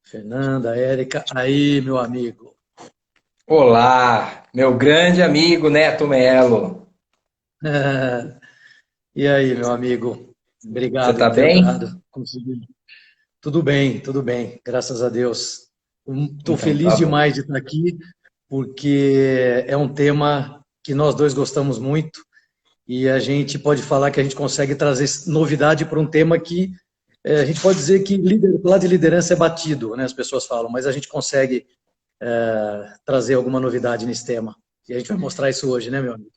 Fernanda, Érica, aí, meu amigo. Olá, meu grande amigo Neto Melo. E aí, meu amigo? Você Obrigado tá em ter bem? orado. Consegui. Tudo bem, graças a Deus. Estou Então feliz tá bom. demais de estar aqui, porque é um tema que nós dois gostamos muito e a gente pode falar que a gente consegue trazer novidade para um tema que a gente pode dizer que falar de liderança é batido, né? As pessoas falam, mas a gente consegue trazer alguma novidade nesse tema. E a gente vai mostrar isso hoje, né, meu amigo?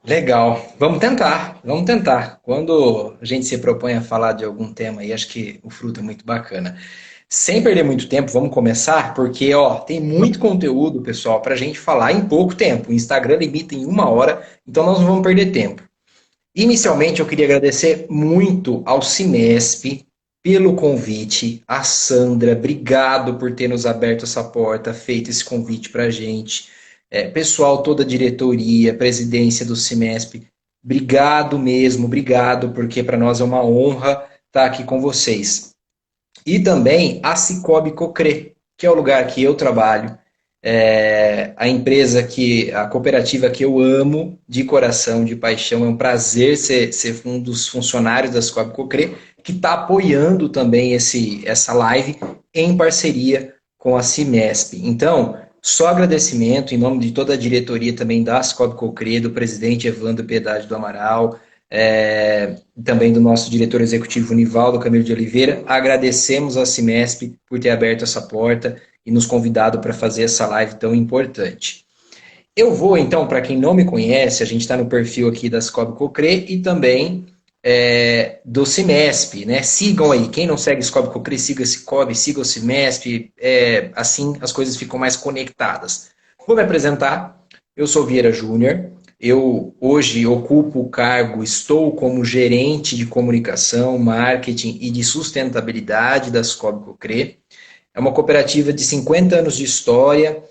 Legal. Vamos tentar, vamos tentar. Quando a gente se propõe a falar de algum tema aí, acho que o fruto é muito bacana. Sem perder muito tempo, vamos começar, porque ó, tem muito conteúdo, pessoal, para a gente falar em pouco tempo. O Instagram limita em 1 hora, então nós não vamos perder tempo. Inicialmente, eu queria agradecer muito ao Cimesp pelo convite. A Sandra, obrigado por ter nos aberto essa porta, feito esse convite para a gente. Pessoal, toda a diretoria, presidência do Cimesp, obrigado mesmo, obrigado, porque para nós é uma honra estar aqui com vocês. E também a Cicobi Cocre, que é o lugar que eu trabalho, a empresa a cooperativa que eu amo de coração, de paixão. É um prazer ser um dos funcionários da Cicobi Cocre, que está apoiando também essa live em parceria com a Cimesp. Então, só agradecimento em nome de toda a diretoria também da Cicobi Cocre, do presidente Evandro Piedade do Amaral, também do nosso diretor executivo Nivaldo Camilo de Oliveira. Agradecemos a Cimesp por ter aberto essa porta e nos convidado para fazer essa live tão importante. Eu vou, então, para quem não me conhece, a gente está no perfil aqui da Scob Cocre e também do Cimesp, né? Sigam aí. Quem não segue Scob Cocre, siga Cicobi, siga o Cimesp. Assim as coisas ficam mais conectadas. Vou me apresentar. Eu sou Vieira Júnior. Eu hoje ocupo o cargo, estou como gerente de comunicação, marketing e de sustentabilidade da Scob Cocre. É uma cooperativa de 50 anos de história,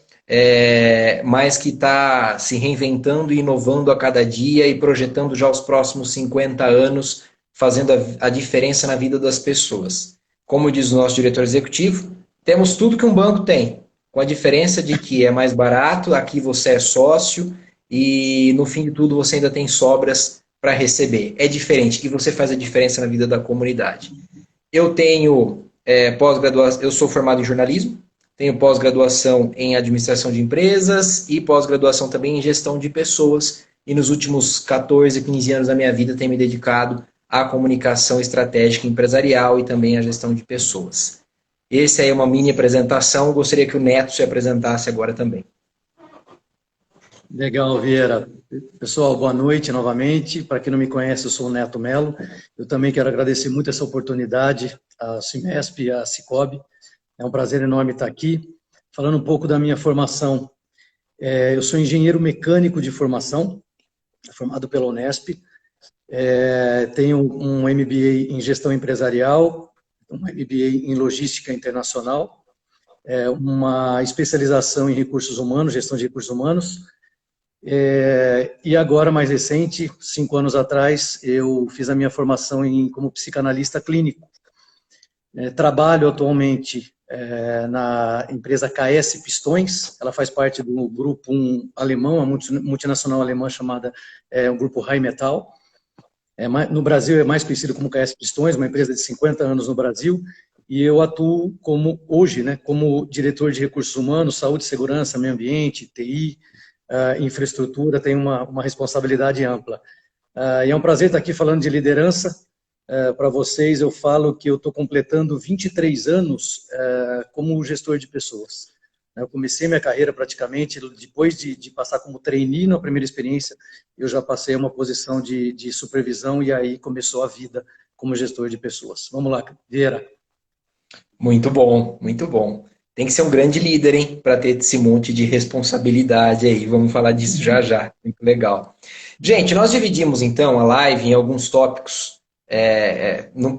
mas que está se reinventando e inovando a cada dia e projetando já os próximos 50 anos, fazendo a diferença na vida das pessoas. Como diz o nosso diretor executivo, temos tudo que um banco tem, com a diferença de que é mais barato, aqui você é sócio e no fim de tudo você ainda tem sobras para receber. É diferente e você faz a diferença na vida da comunidade. Eu tenho pós-graduação, eu sou formado em jornalismo, tenho pós-graduação em administração de empresas e pós-graduação também em gestão de pessoas. E nos últimos 14, 15 anos da minha vida tenho me dedicado à comunicação estratégica empresarial e também à gestão de pessoas. Essa aí é uma mini apresentação, gostaria que o Neto se apresentasse agora também. Legal, Vieira. Pessoal, boa noite novamente. Para quem não me conhece, eu sou o Neto Melo. Eu também quero agradecer muito essa oportunidade à Cimesp e à Cicobi. É um prazer enorme estar aqui. Falando um pouco da minha formação, eu sou engenheiro mecânico de formação, formado pela Unesp. Tenho um MBA em gestão empresarial, um MBA em logística internacional, uma especialização em recursos humanos, gestão de recursos humanos. E agora, mais recente, 5 anos atrás, eu fiz a minha formação como psicanalista clínico. Trabalho atualmente na empresa KS Pistões, ela faz parte do grupo alemão, uma multinacional alemã chamada o grupo Rheinmetall. No Brasil é mais conhecido como KS Pistões, uma empresa de 50 anos no Brasil, e eu atuo hoje, né, como diretor de recursos humanos, saúde, segurança, meio ambiente, TI, infraestrutura, tem uma responsabilidade ampla. E é um prazer estar aqui falando de liderança. Para vocês, eu falo que eu estou completando 23 anos como gestor de pessoas. Eu comecei minha carreira praticamente, depois de passar como trainee na primeira experiência, eu já passei a uma posição de supervisão e aí começou a vida como gestor de pessoas. Vamos lá, Vieira. Muito bom, muito bom. Tem que ser um grande líder, hein, para ter esse monte de responsabilidade aí. Vamos falar disso já já. Muito legal. Gente, nós dividimos então a live em alguns tópicos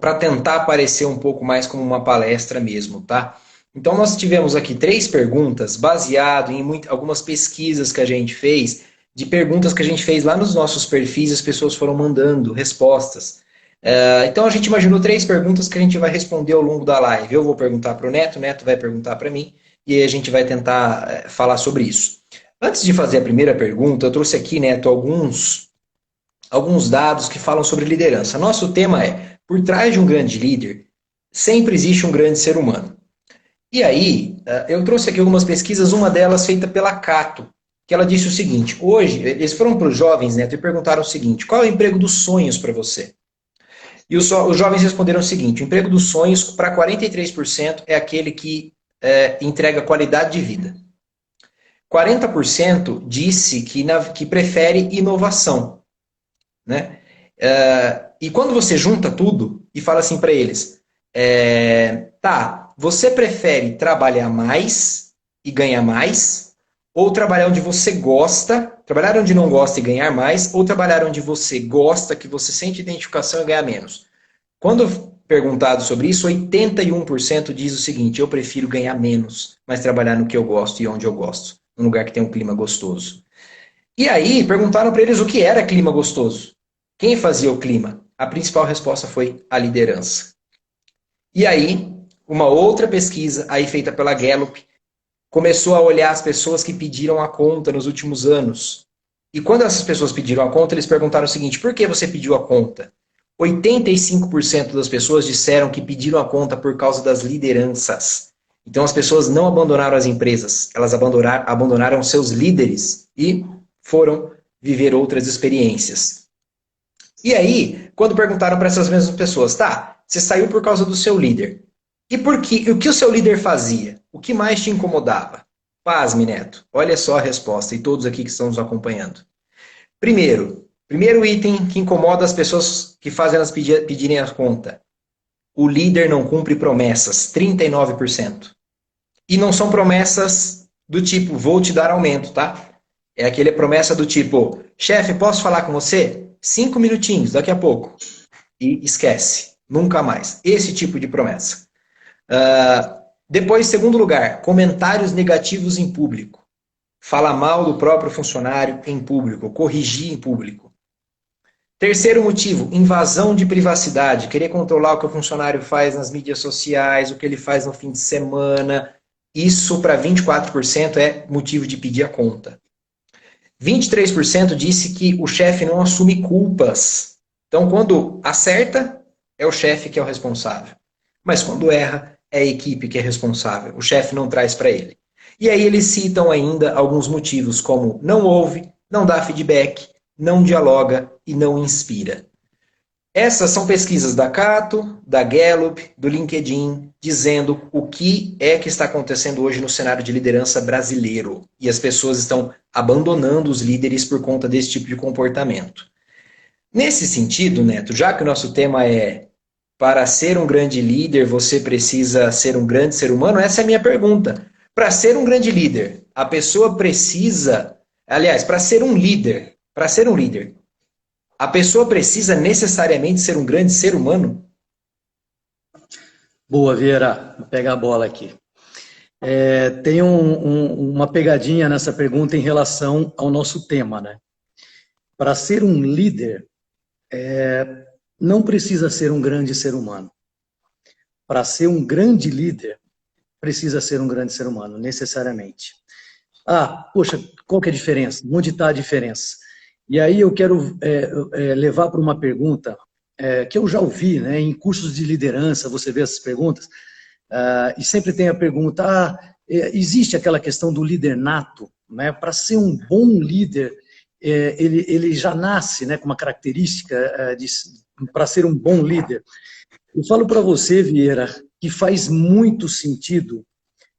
para tentar parecer um pouco mais como uma palestra mesmo, tá? Então nós tivemos aqui 3 perguntas baseado em algumas pesquisas que a gente fez, de perguntas que a gente fez lá nos nossos perfis, as pessoas foram mandando respostas. Então a gente imaginou 3 perguntas que a gente vai responder ao longo da live. Eu vou perguntar para o Neto vai perguntar para mim, e aí a gente vai tentar falar sobre isso. Antes de fazer a primeira pergunta, eu trouxe aqui, Neto, alguns dados que falam sobre liderança. Nosso tema é, por trás de um grande líder, sempre existe um grande ser humano. E aí, eu trouxe aqui algumas pesquisas, uma delas feita pela Cato, que ela disse o seguinte, hoje, eles foram para os jovens, Neto, e perguntaram o seguinte, qual é o emprego dos sonhos para você? E os jovens responderam o seguinte, o emprego dos sonhos, para 43%, é aquele que entrega qualidade de vida. 40% disse que prefere inovação. Né? E quando você junta tudo e fala assim para eles, tá, você prefere trabalhar mais e ganhar mais, ou trabalhar onde você gosta, trabalhar onde não gosta e ganhar mais, ou trabalhar onde você gosta, que você sente identificação e ganhar menos? Quando perguntado sobre isso, 81% diz o seguinte, eu prefiro ganhar menos, mas trabalhar no que eu gosto e onde eu gosto, num lugar que tem um clima gostoso. E aí, perguntaram para eles o que era clima gostoso. Quem fazia o clima? A principal resposta foi a liderança. E aí, uma outra pesquisa, aí feita pela Gallup, começou a olhar as pessoas que pediram a conta nos últimos anos. E quando essas pessoas pediram a conta, eles perguntaram o seguinte, por que você pediu a conta? 85% das pessoas disseram que pediram a conta por causa das lideranças. Então as pessoas não abandonaram as empresas, elas abandonaram seus líderes e foram viver outras experiências. E aí, quando perguntaram para essas mesmas pessoas, tá, você saiu por causa do seu líder. E por quê? O que o seu líder fazia? O que mais te incomodava? Pasme, Neto. Olha só a resposta, e todos aqui que estão nos acompanhando. Primeiro item que incomoda as pessoas que fazem elas pedirem a conta. O líder não cumpre promessas, 39%. E não são promessas do tipo, vou te dar aumento, tá? É aquela promessa do tipo, chefe, posso falar com você? 5 minutinhos, daqui a pouco. E esquece, nunca mais. Esse tipo de promessa. Depois, segundo lugar, comentários negativos em público. Fala mal do próprio funcionário em público, corrigir em público. Terceiro motivo, invasão de privacidade. Querer controlar o que o funcionário faz nas mídias sociais, o que ele faz no fim de semana. Isso, para 24%, é motivo de pedir a conta. 23% disse que o chefe não assume culpas. Então, quando acerta, é o chefe que é o responsável. Mas quando erra, é a equipe que é responsável. O chefe não traz para ele. E aí eles citam ainda alguns motivos, como não ouve, não dá feedback, não dialoga e não inspira. Essas são pesquisas da Cato, da Gallup, do LinkedIn, dizendo o que é que está acontecendo hoje no cenário de liderança brasileiro. E as pessoas estão abandonando os líderes por conta desse tipo de comportamento. Nesse sentido, Neto, já que o nosso tema é para ser um grande líder, você precisa ser um grande ser humano, essa é a minha pergunta. Para ser um grande líder, a pessoa precisa... Aliás, para ser um líder, a pessoa precisa necessariamente ser um grande ser humano? Boa, Vieira. Vou pegar a bola aqui. Tem uma pegadinha nessa pergunta em relação ao nosso tema, né? Para ser um líder, não precisa ser um grande ser humano. Para ser um grande líder, precisa ser um grande ser humano, necessariamente. Poxa, qual que é a diferença? Onde está a diferença? E aí eu quero levar para uma pergunta que eu já ouvi, né, em cursos de liderança, você vê essas perguntas, e sempre tem a pergunta, existe aquela questão do líder nato, né? Para ser um bom líder, ele já nasce, né, com uma característica para ser um bom líder. Eu falo para você, Vieira, que faz muito sentido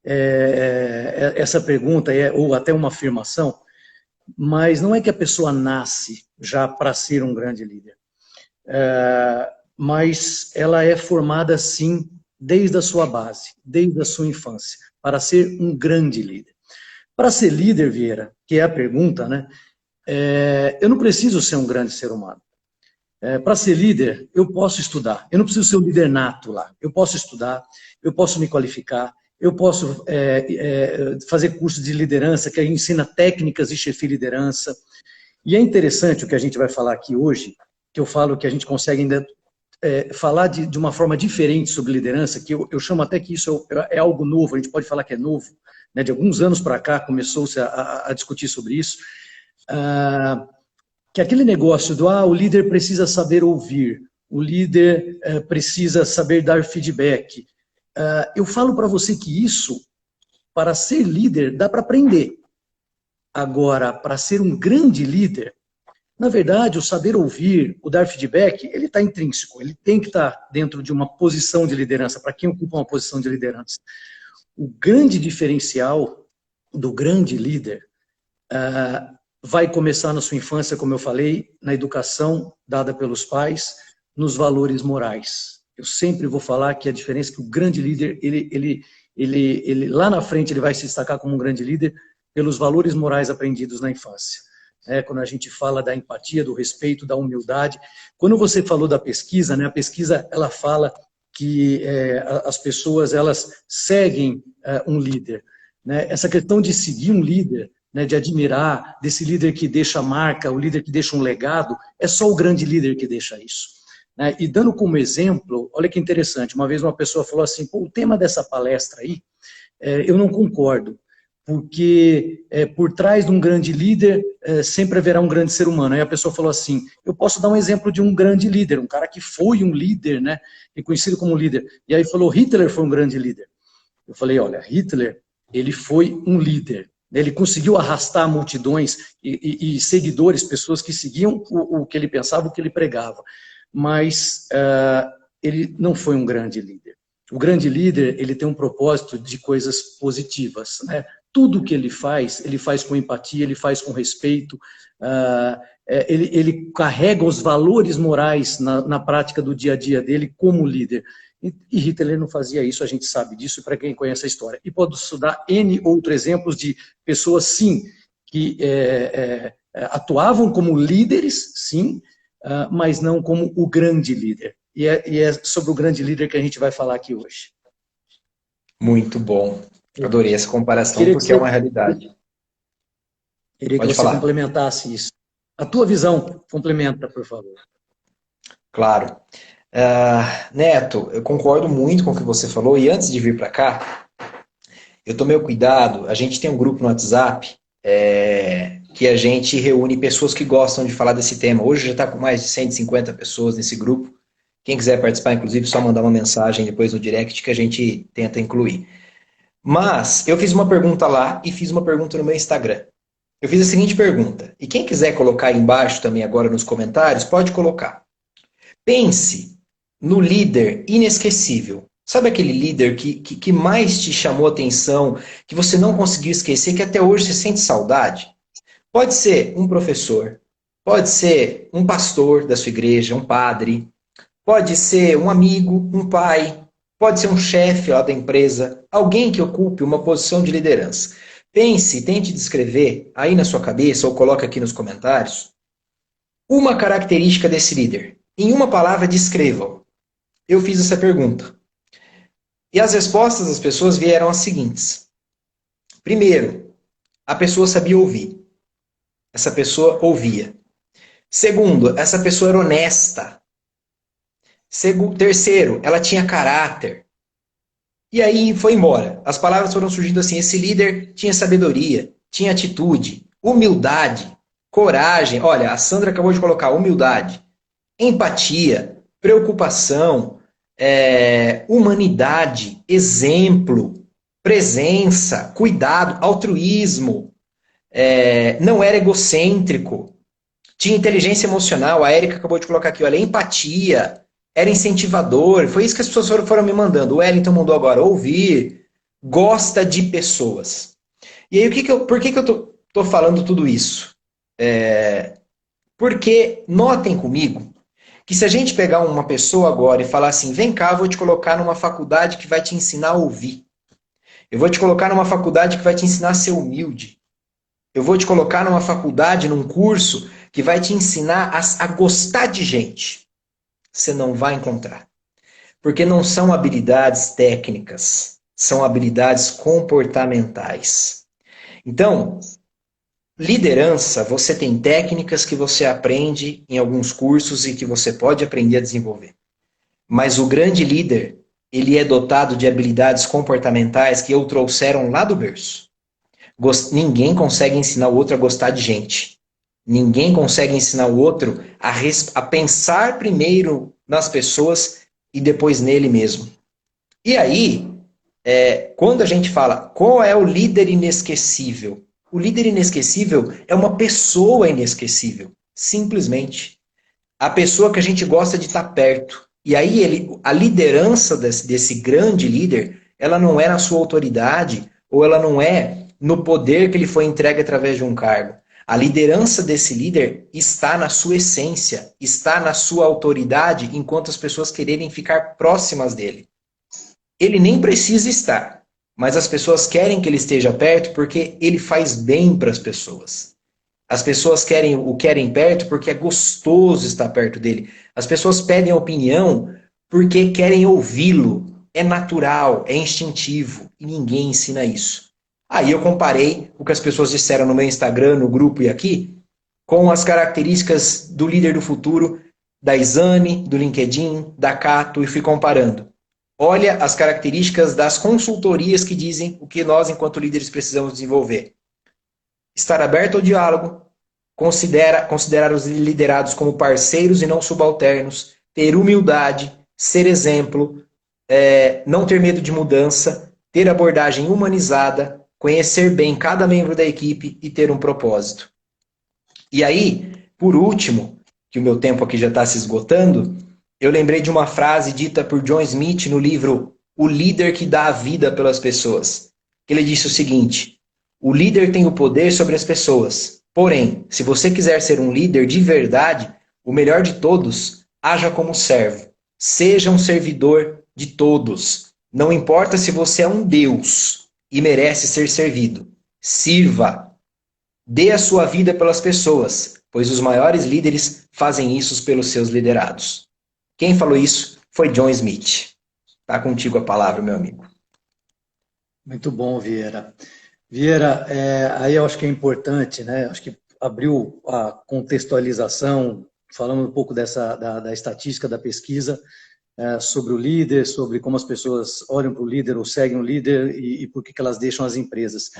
essa pergunta, ou até uma afirmação, mas não é que a pessoa nasce já para ser um grande líder, mas ela é formada, sim, desde a sua base, desde a sua infância, para ser um grande líder. Para ser líder, Vieira, que é a pergunta, né? Eu não preciso ser um grande ser humano. Para ser líder, eu posso estudar. Eu não preciso ser um líder nato lá. Eu posso estudar, eu posso me qualificar, eu posso fazer curso de liderança que ensina técnicas de chefia e liderança. E é interessante o que a gente vai falar aqui hoje, que eu falo que a gente consegue ainda falar de uma forma diferente sobre liderança, que eu chamo até que isso é algo novo, a gente pode falar que é novo, né? De alguns anos para cá começou-se a discutir sobre isso, que aquele negócio do o líder precisa saber ouvir, o líder precisa saber dar feedback. Eu falo para você que isso, para ser líder, dá para aprender. Agora, para ser um grande líder, na verdade, o saber ouvir, o dar feedback, ele está intrínseco, ele tem que estar dentro de uma posição de liderança, para quem ocupa uma posição de liderança. O grande diferencial do grande líder vai começar na sua infância, como eu falei, na educação dada pelos pais, nos valores morais. Eu sempre vou falar que a diferença é que o grande líder, ele lá na frente, ele vai se destacar como um grande líder pelos valores morais aprendidos na infância. Quando a gente fala da empatia, do respeito, da humildade. Quando você falou da pesquisa, né, a pesquisa ela fala que as pessoas elas seguem um líder. Né? Essa questão de seguir um líder, né, de admirar, desse líder que deixa marca, o líder que deixa um legado, é só o grande líder que deixa isso. Né? E dando como exemplo, olha que interessante, uma vez uma pessoa falou assim, o tema dessa palestra aí, eu não concordo, porque por trás de um grande líder sempre haverá um grande ser humano. Aí a pessoa falou assim, eu posso dar um exemplo de um grande líder, um cara que foi um líder, né, reconhecido como líder. E aí falou, Hitler foi um grande líder. Eu falei, olha, Hitler, ele foi um líder. Ele conseguiu arrastar multidões e seguidores, pessoas que seguiam o que ele pensava, o que ele pregava. Mas ele não foi um grande líder. O grande líder, ele tem um propósito de coisas positivas, né? Tudo que ele faz com empatia, ele faz com respeito, ele carrega os valores morais na prática do dia a dia dele como líder. E Hitler não fazia isso, a gente sabe disso, para quem conhece a história. E pode estudar N outros exemplos de pessoas, sim, que atuavam como líderes, sim, mas não como o grande líder. E é sobre o grande líder que a gente vai falar aqui hoje. Muito bom. Adorei essa comparação, porque é uma realidade. Queria que você complementasse isso. A tua visão, complementa, por favor. Claro. Neto, eu concordo muito com o que você falou, e antes de vir para cá, eu tomei o cuidado, a gente tem um grupo no WhatsApp, que a gente reúne pessoas que gostam de falar desse tema. Hoje já está com mais de 150 pessoas nesse grupo. Quem quiser participar, inclusive, só mandar uma mensagem depois no direct que a gente tenta incluir. Mas eu fiz uma pergunta lá e fiz uma pergunta no meu Instagram. Eu fiz a seguinte pergunta, e quem quiser colocar aí embaixo também agora nos comentários, pode colocar. Pense no líder inesquecível. Sabe aquele líder que mais te chamou a atenção, que você não conseguiu esquecer, que até hoje você sente saudade? Pode ser um professor, pode ser um pastor da sua igreja, um padre, pode ser um amigo, um pai, pode ser um chefe lá da empresa, alguém que ocupe uma posição de liderança. Pense, tente descrever aí na sua cabeça, ou coloque aqui nos comentários, uma característica desse líder. Em uma palavra, descrevam. Eu fiz essa pergunta. E as respostas das pessoas vieram as seguintes. Primeiro, a pessoa sabia ouvir. Essa pessoa ouvia. Segundo, essa pessoa era honesta. Terceiro, ela tinha caráter. E aí foi embora. As palavras foram surgindo assim. Esse líder tinha sabedoria, tinha atitude, humildade, coragem. Olha, a Sandra acabou de colocar humildade, empatia, preocupação, humanidade, exemplo, presença, cuidado, altruísmo. Não era egocêntrico. Tinha inteligência emocional. A Érica acabou de colocar aqui, olha, empatia. Era incentivador, foi isso que as pessoas foram me mandando. O Wellington mandou agora, ouvir, gosta de pessoas. E aí, por que eu tô falando tudo isso? Porque, notem comigo, que se a gente pegar uma pessoa agora e falar assim, vem cá, eu vou te colocar numa faculdade que vai te ensinar a ouvir. Eu vou te colocar numa faculdade que vai te ensinar a ser humilde. Eu vou te colocar numa faculdade, num curso, que vai te ensinar a gostar de gente. Você não vai encontrar. Porque não são habilidades técnicas, são habilidades comportamentais. Então, liderança, você tem técnicas que você aprende em alguns cursos e que você pode aprender a desenvolver. Mas o grande líder, ele é dotado de habilidades comportamentais que o trouxeram lá do berço. Ninguém consegue ensinar o outro a gostar de gente. Ninguém consegue ensinar o outro a pensar primeiro nas pessoas e depois nele mesmo. E aí, quando a gente fala qual é o líder inesquecível, o líder inesquecível é uma pessoa inesquecível, simplesmente. A pessoa que a gente gosta de estar perto. E aí a liderança desse grande líder, ela não é na sua autoridade ou ela não é no poder que ele foi entregue através de um cargo. A liderança desse líder está na sua essência, está na sua autoridade, enquanto as pessoas quererem ficar próximas dele. Ele nem precisa estar, mas as pessoas querem que ele esteja perto porque ele faz bem para as pessoas. As pessoas o querem perto porque é gostoso estar perto dele. As pessoas pedem opinião porque querem ouvi-lo. É natural, é instintivo e ninguém ensina isso. Aí eu comparei o que as pessoas disseram no meu Instagram, no grupo e aqui, com as características do líder do futuro, da Exame, do LinkedIn, da Cato, e fui comparando. Olha as características das consultorias que dizem o que nós, enquanto líderes, precisamos desenvolver. Estar aberto ao diálogo, considerar os liderados como parceiros e não subalternos, ter humildade, ser exemplo, não ter medo de mudança, ter abordagem humanizada, conhecer bem cada membro da equipe e ter um propósito. E aí, por último, que o meu tempo aqui já está se esgotando, eu lembrei de uma frase dita por John Smith no livro O Líder que Dá a Vida pelas Pessoas. Ele disse o seguinte: o líder tem o poder sobre as pessoas. Porém, se você quiser ser um líder de verdade, o melhor de todos, haja como servo. Seja um servidor de todos. Não importa se você é um Deus e merece ser servido. Sirva. Dê a sua vida pelas pessoas, pois os maiores líderes fazem isso pelos seus liderados. Quem falou isso foi John Smith. Está contigo a palavra, meu amigo. Muito bom, Vieira. Vieira, aí eu acho que é importante, né? Acho que abriu a contextualização, falando um pouco da estatística da pesquisa, sobre o líder, sobre como as pessoas olham para o líder ou seguem o líder e por que elas deixam as empresas.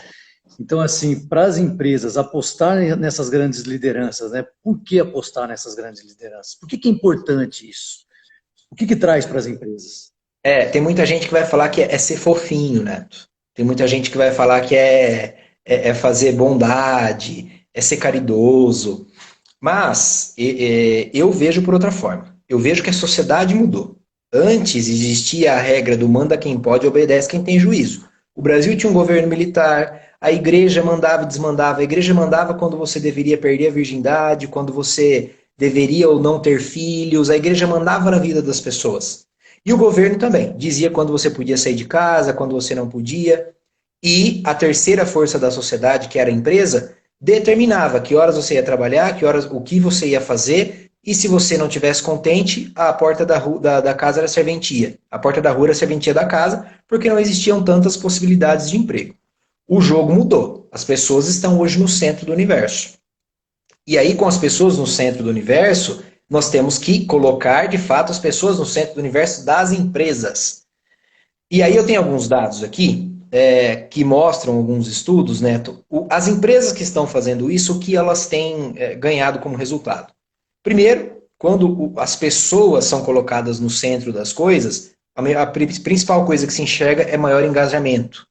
Então, assim, para as empresas apostarem nessas grandes lideranças, né? Por que apostar nessas grandes lideranças? Por que é importante isso? O que traz para as empresas? Tem muita gente que vai falar que é ser fofinho, né? Tem muita gente que vai falar que é fazer bondade, é ser caridoso. Mas eu vejo por outra forma. Eu vejo que a sociedade mudou. Antes existia a regra do manda quem pode, obedece quem tem juízo. O Brasil tinha um governo militar, a igreja mandava e desmandava. A igreja mandava quando você deveria perder a virgindade, quando você deveria ou não ter filhos. A igreja mandava na vida das pessoas. E o governo também dizia quando você podia sair de casa, quando você não podia. E a terceira força da sociedade, que era a empresa, determinava que horas você ia trabalhar, o que você ia fazer, e se você não estivesse contente, a porta da casa era serventia. A porta da rua era serventia da casa, porque não existiam tantas possibilidades de emprego. O jogo mudou. As pessoas estão hoje no centro do universo. E aí, com as pessoas no centro do universo, nós temos que colocar, de fato, as pessoas no centro do universo das empresas. E aí eu tenho alguns dados aqui que mostram alguns estudos, Neto. As empresas que estão fazendo isso, o que elas têm ganhado como resultado? Primeiro, quando as pessoas são colocadas no centro das coisas, a principal coisa que se enxerga é maior engajamento.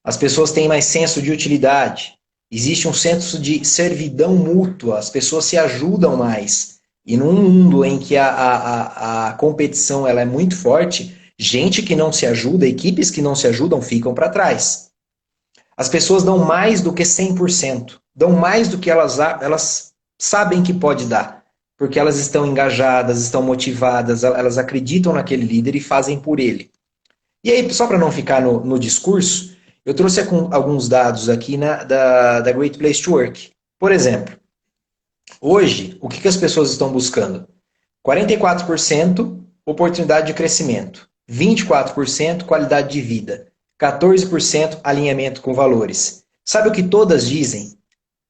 As pessoas têm mais senso de utilidade. Existe um senso de servidão mútua. As pessoas se ajudam mais. E num mundo em que a competição ela é muito forte, gente que não se ajuda, equipes que não se ajudam, ficam para trás. As pessoas dão mais do que 100%. Dão mais do que elas sabem que pode dar. Porque elas estão engajadas, estão motivadas, elas acreditam naquele líder e fazem por ele. E aí, só para não ficar no discurso, eu trouxe alguns dados aqui da Great Place to Work. Por exemplo, hoje, o que as pessoas estão buscando? 44% oportunidade de crescimento, 24% qualidade de vida, 14% alinhamento com valores. Sabe o que todas dizem?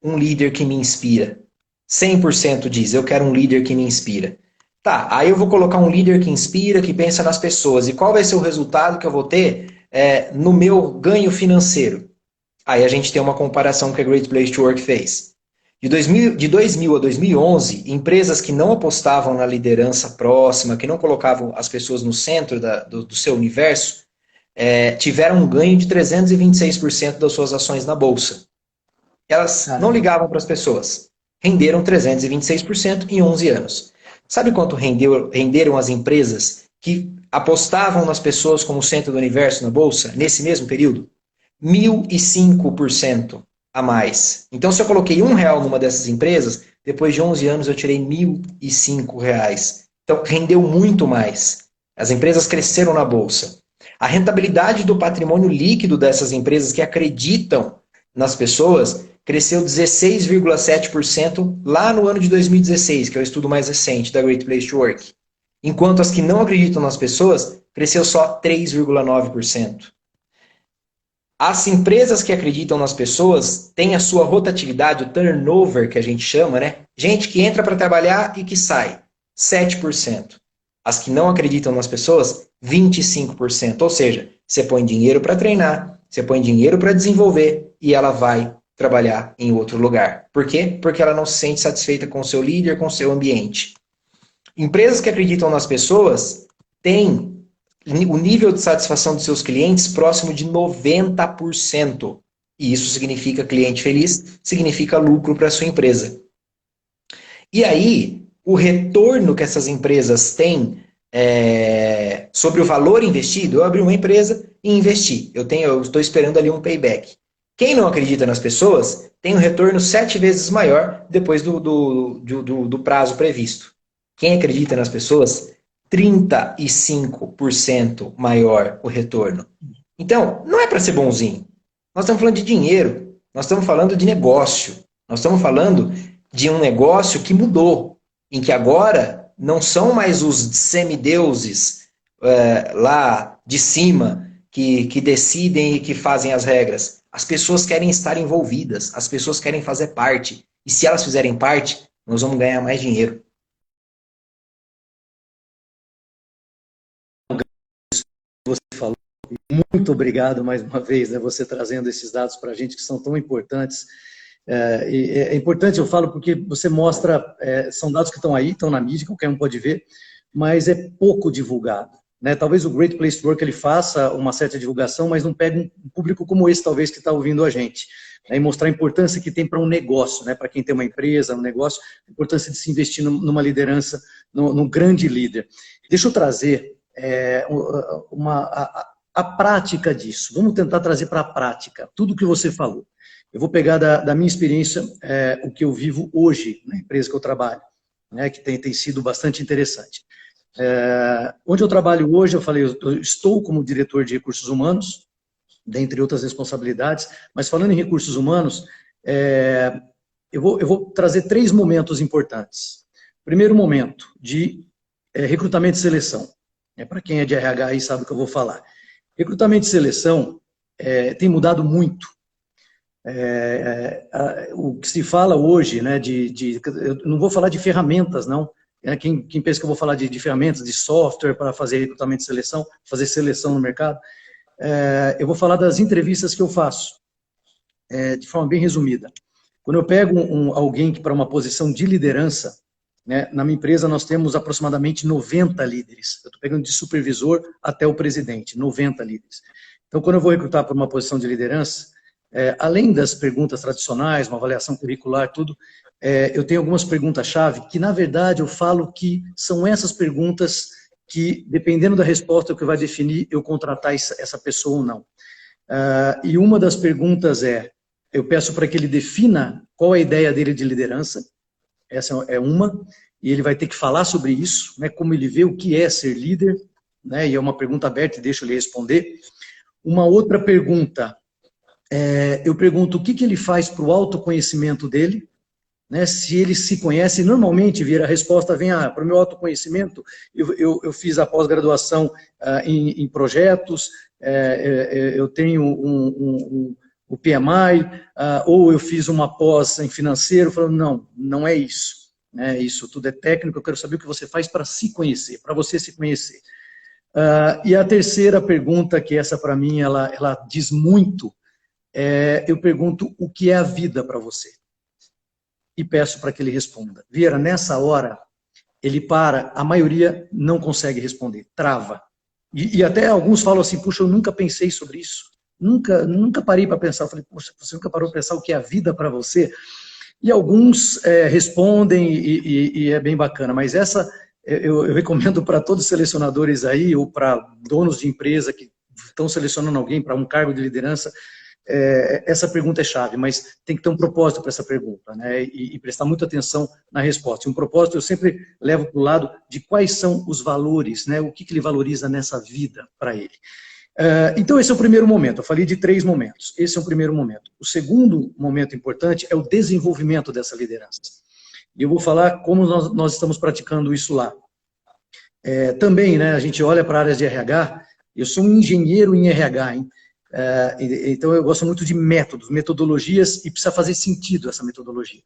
Um líder que me inspira. 100% diz, eu quero um líder que me inspira. Tá, aí eu vou colocar um líder que inspira, que pensa nas pessoas. E qual vai ser o resultado que eu vou ter no meu ganho financeiro? Aí a gente tem uma comparação que a Great Place to Work fez. De 2000 a 2011, empresas que não apostavam na liderança próxima, que não colocavam as pessoas no centro do seu universo, tiveram um ganho de 326% das suas ações na Bolsa. Elas não Caramba. ligavam para as pessoas. Renderam 326% em 11 anos. Sabe quanto renderam as empresas que apostavam nas pessoas como centro do universo na Bolsa nesse mesmo período? 1.005% a mais. Então, se eu coloquei R$ 1 numa dessas empresas, depois de 11 anos eu tirei R$ 1.005. Então, rendeu muito mais. As empresas cresceram na Bolsa. A rentabilidade do patrimônio líquido dessas empresas que acreditam nas pessoas cresceu 16,7% lá no ano de 2016, que é o estudo mais recente da Great Place to Work. Enquanto as que não acreditam nas pessoas, cresceu só 3,9%. As empresas que acreditam nas pessoas têm a sua rotatividade, o turnover que a gente chama, né? Gente que entra para trabalhar e que sai, 7%. As que não acreditam nas pessoas, 25%. Ou seja, você põe dinheiro para treinar, você põe dinheiro para desenvolver e ela vai trabalhar em outro lugar. Por quê? Porque ela não se sente satisfeita com o seu líder, com o seu ambiente. Empresas que acreditam nas pessoas têm o nível de satisfação dos seus clientes próximo de 90%. E isso significa cliente feliz, significa lucro para a sua empresa. E aí, o retorno que essas empresas têm sobre o valor investido, eu abri uma empresa e investi. Eu estou esperando ali um payback. Quem não acredita nas pessoas tem um retorno 7 vezes maior depois do prazo previsto. Quem acredita nas pessoas, 35% maior o retorno. Então, não é para ser bonzinho. Nós estamos falando de dinheiro, nós estamos falando de negócio, nós estamos falando de um negócio que mudou, em que agora não são mais os semideuses lá de cima que decidem e que fazem as regras. As pessoas querem estar envolvidas, as pessoas querem fazer parte. E se elas fizerem parte, nós vamos ganhar mais dinheiro. Você falou, muito obrigado mais uma vez, né, você trazendo esses dados para a gente que são tão importantes. É importante, eu falo, porque você mostra, são dados que estão aí, estão na mídia, qualquer um pode ver, mas é pouco divulgado. Né? Talvez o Great Place to Work ele faça uma certa divulgação, mas não pega um público como esse, talvez, que está ouvindo a gente. Né? E mostrar a importância que tem para um negócio, né? Para quem tem uma empresa, um negócio, a importância de se investir numa liderança, num grande líder. Deixa eu trazer a prática disso. Vamos tentar trazer para a prática tudo o que você falou. Eu vou pegar da minha experiência o que eu vivo hoje na empresa que eu trabalho, né, que tem sido bastante interessante. Onde eu trabalho hoje, eu falei, eu estou como diretor de recursos humanos, dentre outras responsabilidades, mas falando em recursos humanos, eu vou trazer 3 momentos importantes. Primeiro momento, de recrutamento e seleção. Para quem é de RH aí sabe o que eu vou falar. Recrutamento e seleção tem mudado muito. O que se fala hoje, né, eu não vou falar de ferramentas, não. Quem pensa que eu vou falar de ferramentas, de software para fazer recrutamento e seleção, fazer seleção no mercado, eu vou falar das entrevistas que eu faço, de forma bem resumida. Quando eu pego alguém para uma posição de liderança, né, na minha empresa nós temos aproximadamente 90 líderes. Eu estou pegando de supervisor até o presidente, 90 líderes. Então, quando eu vou recrutar para uma posição de liderança, além das perguntas tradicionais, uma avaliação curricular, tudo, eu tenho algumas perguntas-chave que, na verdade, eu falo que são essas perguntas que, dependendo da resposta, é o que vai definir eu contratar essa pessoa ou não. E uma das perguntas eu peço para que ele defina qual é a ideia dele de liderança, essa é uma, e ele vai ter que falar sobre isso, né, como ele vê o que é ser líder, né, e é uma pergunta aberta e deixo ele responder. Uma outra pergunta, eu pergunto o que ele faz para o autoconhecimento dele, né, se ele se conhece. Normalmente a resposta vem, para o meu autoconhecimento, eu fiz a pós-graduação em projetos, eu tenho o PMI, ou eu fiz uma pós em financeiro, falando, não é isso. né? Isso tudo é técnico, eu quero saber o que você faz para se conhecer, para você se conhecer. E a terceira pergunta, que essa para mim, ela diz muito, eu pergunto o que é a vida para você? E peço para que ele responda. Vieira, nessa hora, ele para, a maioria não consegue responder, trava. E até alguns falam assim, puxa, eu nunca pensei sobre isso, nunca parei para pensar. Eu falei, poxa, você nunca parou para pensar o que é a vida para você? E alguns respondem e é bem bacana, mas essa eu recomendo para todos os selecionadores aí, ou para donos de empresa que estão selecionando alguém para um cargo de liderança, essa pergunta é chave, mas tem que ter um propósito para essa pergunta, né? E prestar muita atenção na resposta. E um propósito eu sempre levo para o lado de quais são os valores, né? O que ele valoriza nessa vida para ele. Então esse é o primeiro momento, eu falei de 3 momentos, esse é o primeiro momento. O segundo momento importante é o desenvolvimento dessa liderança. E eu vou falar como nós estamos praticando isso lá. Também, né, a gente olha para áreas de RH, eu sou um engenheiro em RH, hein? Então eu gosto muito de métodos, metodologias, e precisa fazer sentido essa metodologia.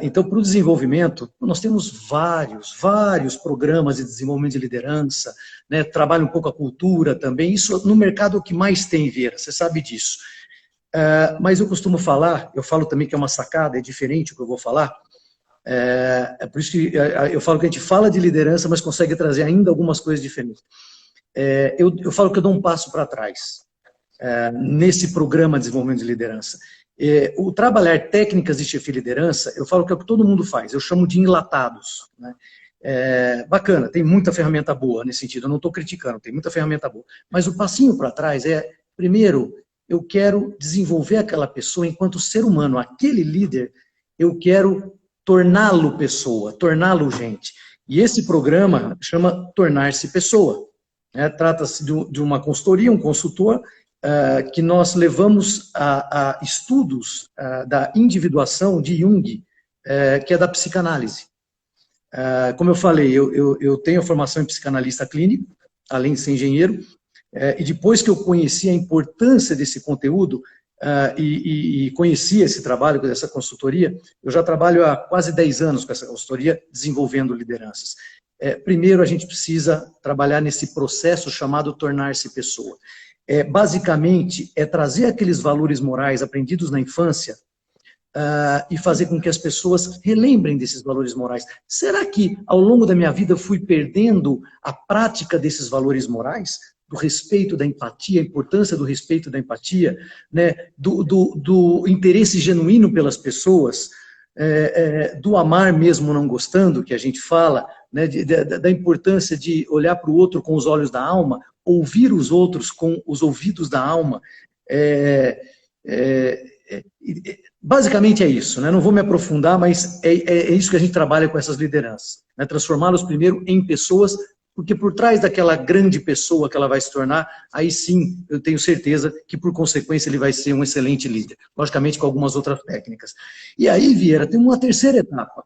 Então, para o desenvolvimento, nós temos vários programas de desenvolvimento de liderança, né, trabalha um pouco a cultura também, isso no mercado é o que mais tem, Vieira, você sabe disso. Mas eu costumo falar, eu falo também que é uma sacada, é diferente o que eu vou falar, por isso que eu falo que a gente fala de liderança, mas consegue trazer ainda algumas coisas diferentes. Eu falo que eu dou um passo para trás. Nesse programa de desenvolvimento de liderança. O trabalhar técnicas de chefia e liderança, eu falo que é o que todo mundo faz, eu chamo de enlatados, né? Bacana, tem muita ferramenta boa nesse sentido, eu não estou criticando, tem muita ferramenta boa, mas o passinho para trás primeiro, eu quero desenvolver aquela pessoa enquanto ser humano, aquele líder, eu quero torná-lo pessoa, torná-lo gente. E esse programa chama Tornar-se Pessoa. Trata-se de uma consultoria, um consultor, que nós levamos a estudos da individuação de Jung, que é da psicanálise. Como eu falei, eu tenho formação em psicanalista clínico, além de ser engenheiro, e depois que eu conheci a importância desse conteúdo e conheci esse trabalho, essa consultoria, eu já trabalho há quase 10 anos com essa consultoria, desenvolvendo lideranças. Primeiro, a gente precisa trabalhar nesse processo chamado tornar-se pessoa. Basicamente, trazer aqueles valores morais aprendidos na infância e fazer com que as pessoas relembrem desses valores morais. Será que, ao longo da minha vida, eu fui perdendo a prática desses valores morais? Do respeito, da empatia, a importância do respeito, da empatia, né? do interesse genuíno pelas pessoas, do amar mesmo não gostando, que a gente fala, né? Da importância de olhar para o outro com os olhos da alma, ouvir os outros com os ouvidos da alma. Basicamente é isso, né? Não vou me aprofundar, mas é isso que a gente trabalha com essas lideranças, né? Transformá-los primeiro em pessoas, porque por trás daquela grande pessoa que ela vai se tornar, aí sim, eu tenho certeza que por consequência ele vai ser um excelente líder, logicamente com algumas outras técnicas. E aí, Vieira, tem uma terceira etapa,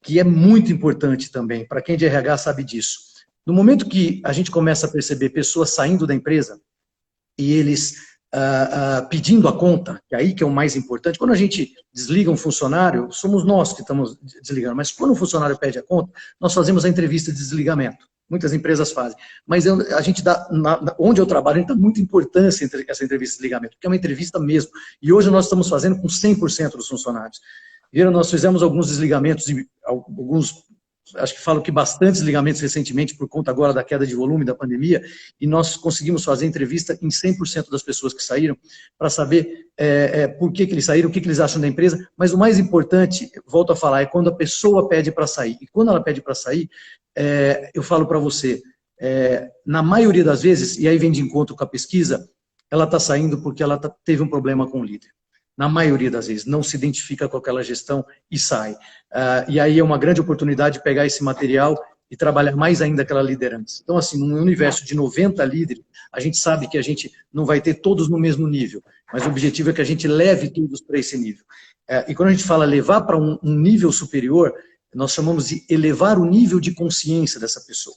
que é muito importante também, para quem de RH sabe disso. No momento que a gente começa a perceber pessoas saindo da empresa e eles pedindo a conta, que aí que é o mais importante, quando a gente desliga um funcionário, somos nós que estamos desligando, mas quando o funcionário pede a conta, nós fazemos a entrevista de desligamento. Muitas empresas fazem. Mas a gente dá, onde eu trabalho, a gente dá muita importância entre essa entrevista de desligamento, porque é uma entrevista mesmo. E hoje nós estamos fazendo com 100% dos funcionários. Viram, nós fizemos alguns desligamentos, acho que falo que bastantes desligamentos recentemente por conta agora da queda de volume da pandemia, e nós conseguimos fazer entrevista em 100% das pessoas que saíram, para saber por que eles saíram, o que eles acham da empresa, mas o mais importante, volto a falar, é quando a pessoa pede para sair. E quando ela pede para sair, eu falo para você, na maioria das vezes, e aí vem de encontro com a pesquisa, ela está saindo porque ela teve um problema com o líder. Na maioria das vezes, não se identifica com aquela gestão e sai. E aí é uma grande oportunidade de pegar esse material e trabalhar mais ainda aquela liderança. Então, assim, num universo de 90 líderes, a gente sabe que a gente não vai ter todos no mesmo nível, mas o objetivo é que a gente leve todos para esse nível. E quando a gente fala levar para um nível superior, nós chamamos de elevar o nível de consciência dessa pessoa.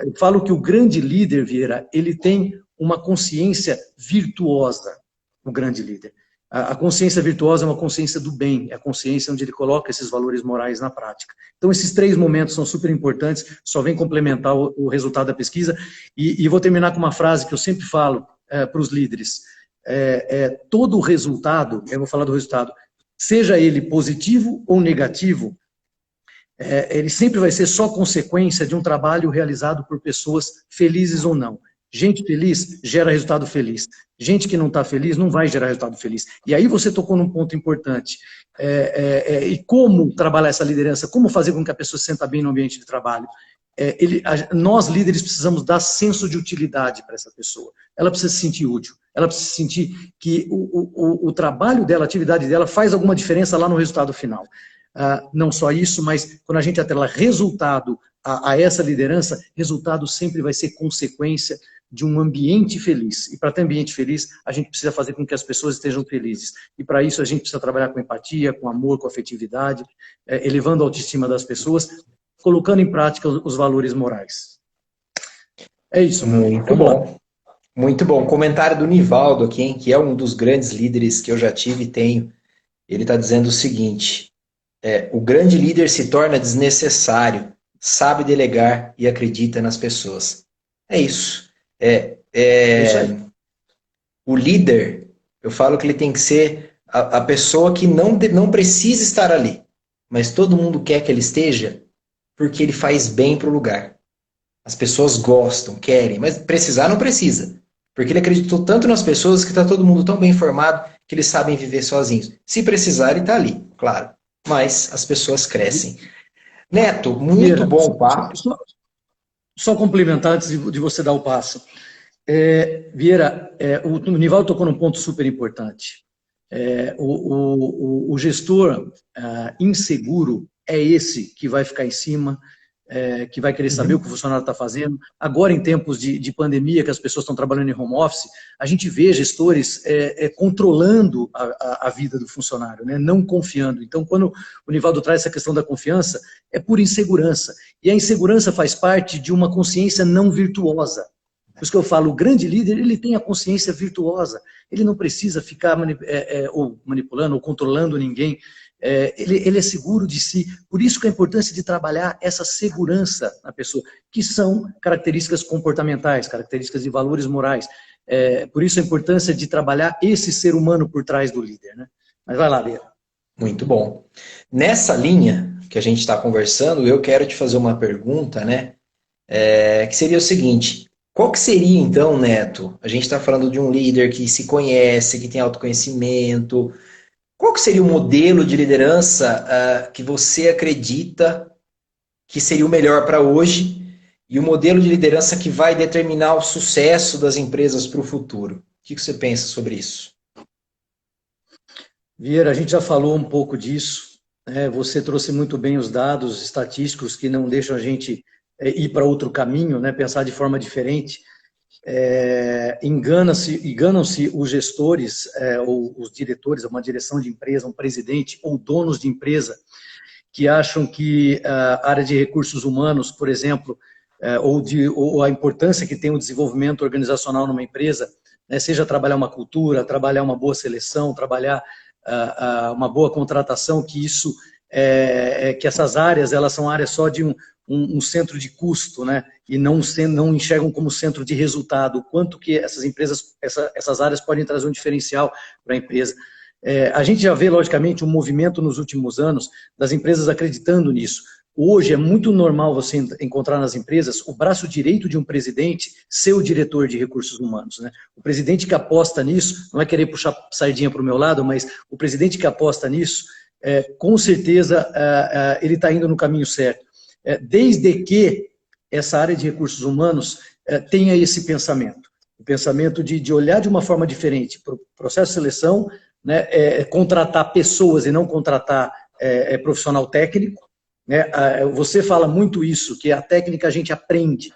Eu falo que o grande líder, Vieira, ele tem uma consciência virtuosa, o grande líder. A consciência virtuosa é uma consciência do bem, é a consciência onde ele coloca esses valores morais na prática. Então, esses 3 momentos são super importantes, só vem complementar o resultado da pesquisa. E vou terminar com uma frase que eu sempre falo para os líderes. Todo resultado, eu vou falar do resultado, seja ele positivo ou negativo, ele sempre vai ser só consequência de um trabalho realizado por pessoas felizes ou não. Gente feliz gera resultado feliz. Gente que não está feliz não vai gerar resultado feliz. E aí você tocou num ponto importante. E como trabalhar essa liderança? Como fazer com que a pessoa se sinta bem no ambiente de trabalho? Nós, líderes, precisamos dar senso de utilidade para essa pessoa. Ela precisa se sentir útil. Ela precisa sentir que o trabalho dela, a atividade dela faz alguma diferença lá no resultado final. Não só isso, mas quando a gente atrela resultado a essa liderança, resultado sempre vai ser consequência de um ambiente feliz. E para ter ambiente feliz, a gente precisa fazer com que as pessoas estejam felizes. E para isso a gente precisa trabalhar com empatia, com amor, com afetividade, elevando a autoestima das pessoas, colocando em prática os valores morais. É isso. Muito bom. Muito bom. Comentário do Nivaldo aqui, hein, que é um dos grandes líderes que eu já tive e tenho. Ele está dizendo o seguinte: o grande líder se torna desnecessário, sabe delegar e acredita nas pessoas. É isso. Isso aí. O líder, eu falo que ele tem que ser a pessoa que não precisa estar ali, mas todo mundo quer que ele esteja porque ele faz bem para o lugar. As pessoas gostam, querem, mas precisar não precisa. Porque ele acreditou tanto nas pessoas que está todo mundo tão bem informado que eles sabem viver sozinhos. Se precisar, ele está ali, claro. Mas as pessoas crescem. Neto, muito Vieira, bom o papo. Só complementar antes de você dar o passo. Vieira, o Nivaldo tocou num ponto super importante. O gestor inseguro é esse que vai ficar em cima, que vai querer saber o que o funcionário está fazendo. Agora, em tempos de pandemia, que as pessoas estão trabalhando em home office, a gente vê gestores controlando a vida do funcionário, né? Não confiando. Então, quando o Nivaldo traz essa questão da confiança, é por insegurança. E a insegurança faz parte de uma consciência não virtuosa. Por isso que eu falo, o grande líder, ele tem a consciência virtuosa. Ele não precisa ficar ou manipulando ou controlando ninguém. Ele é seguro de si. Por isso que a importância de trabalhar essa segurança na pessoa, que são características comportamentais, características de valores morais. Por isso a importância de trabalhar esse ser humano por trás do líder, né? Mas vai lá, Bia. Muito bom. Nessa linha que a gente está conversando, eu quero te fazer uma pergunta, né? Que seria o seguinte: qual que seria então, Neto? A gente está falando de um líder que se conhece, que tem autoconhecimento. Qual que seria o modelo de liderança que você acredita que seria o melhor para hoje e o modelo de liderança que vai determinar o sucesso das empresas para o futuro? O que você pensa sobre isso? Vieira, a gente já falou um pouco disso. Você trouxe muito bem os dados estatísticos que não deixam a gente ir para outro caminho, né? Pensar de forma diferente. Enganam-se os gestores ou os diretores, uma direção de empresa, um presidente ou donos de empresa que acham que a área de recursos humanos, por exemplo, ou a importância que tem o desenvolvimento organizacional numa empresa, né, seja trabalhar uma cultura, trabalhar uma boa seleção, trabalhar uma boa contratação, que isso que essas áreas elas são áreas só de um centro de custo, né? E não enxergam como centro de resultado, o quanto que essas empresas, essas áreas podem trazer um diferencial para a empresa. A gente já vê, logicamente, um movimento nos últimos anos das empresas acreditando nisso. Hoje é muito normal você encontrar nas empresas o braço direito de um presidente ser o diretor de recursos humanos, né? O presidente que aposta nisso, não é querer puxar sardinha para o meu lado, mas o presidente que aposta nisso, com certeza ele está indo no caminho certo. Desde que essa área de recursos humanos tenha esse pensamento, o pensamento de olhar de uma forma diferente para o processo de seleção, né, contratar pessoas e não contratar profissional técnico, né? Você fala muito isso, que a técnica a gente aprende,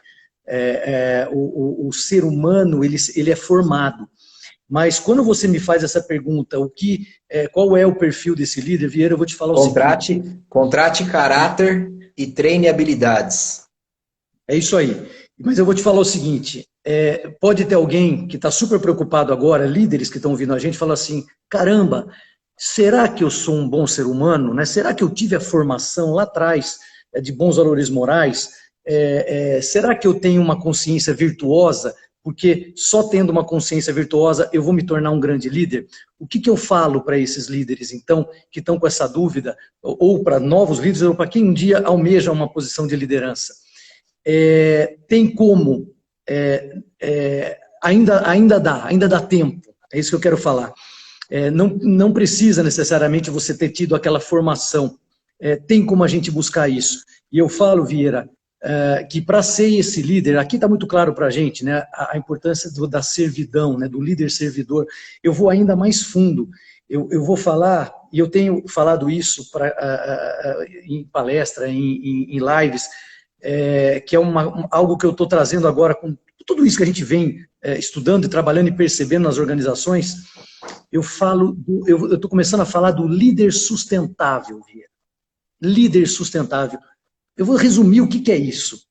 o ser humano ele é formado. Mas quando você me faz essa pergunta, qual é o perfil desse líder, Vieira, eu vou te falar o seguinte. Contrate caráter e treine habilidades. É isso aí. Mas eu vou te falar o seguinte, Pode ter alguém que está super preocupado agora, líderes que estão ouvindo a gente, fala assim, caramba, será que eu sou um bom ser humano? Né? Será que eu tive a formação lá atrás de bons valores morais? Será que eu tenho uma consciência virtuosa? Porque só tendo uma consciência virtuosa eu vou me tornar um grande líder? O que eu falo para esses líderes, então, que estão com essa dúvida, ou para novos líderes, ou para quem um dia almeja uma posição de liderança? Tem como, ainda dá tempo, é isso que eu quero falar. Não precisa necessariamente você ter tido aquela formação, tem como a gente buscar isso. E eu falo, Vieira, que para ser esse líder, aqui está muito claro para a gente, né, a importância da servidão, né, do líder servidor. Eu vou ainda mais fundo, eu vou falar, e eu tenho falado isso em palestra, em lives, que é algo que eu estou trazendo agora com tudo isso que a gente vem estudando e trabalhando e percebendo nas organizações. Eu estou começando a falar do líder sustentável, Vieira. Líder sustentável. Eu vou resumir o que é isso.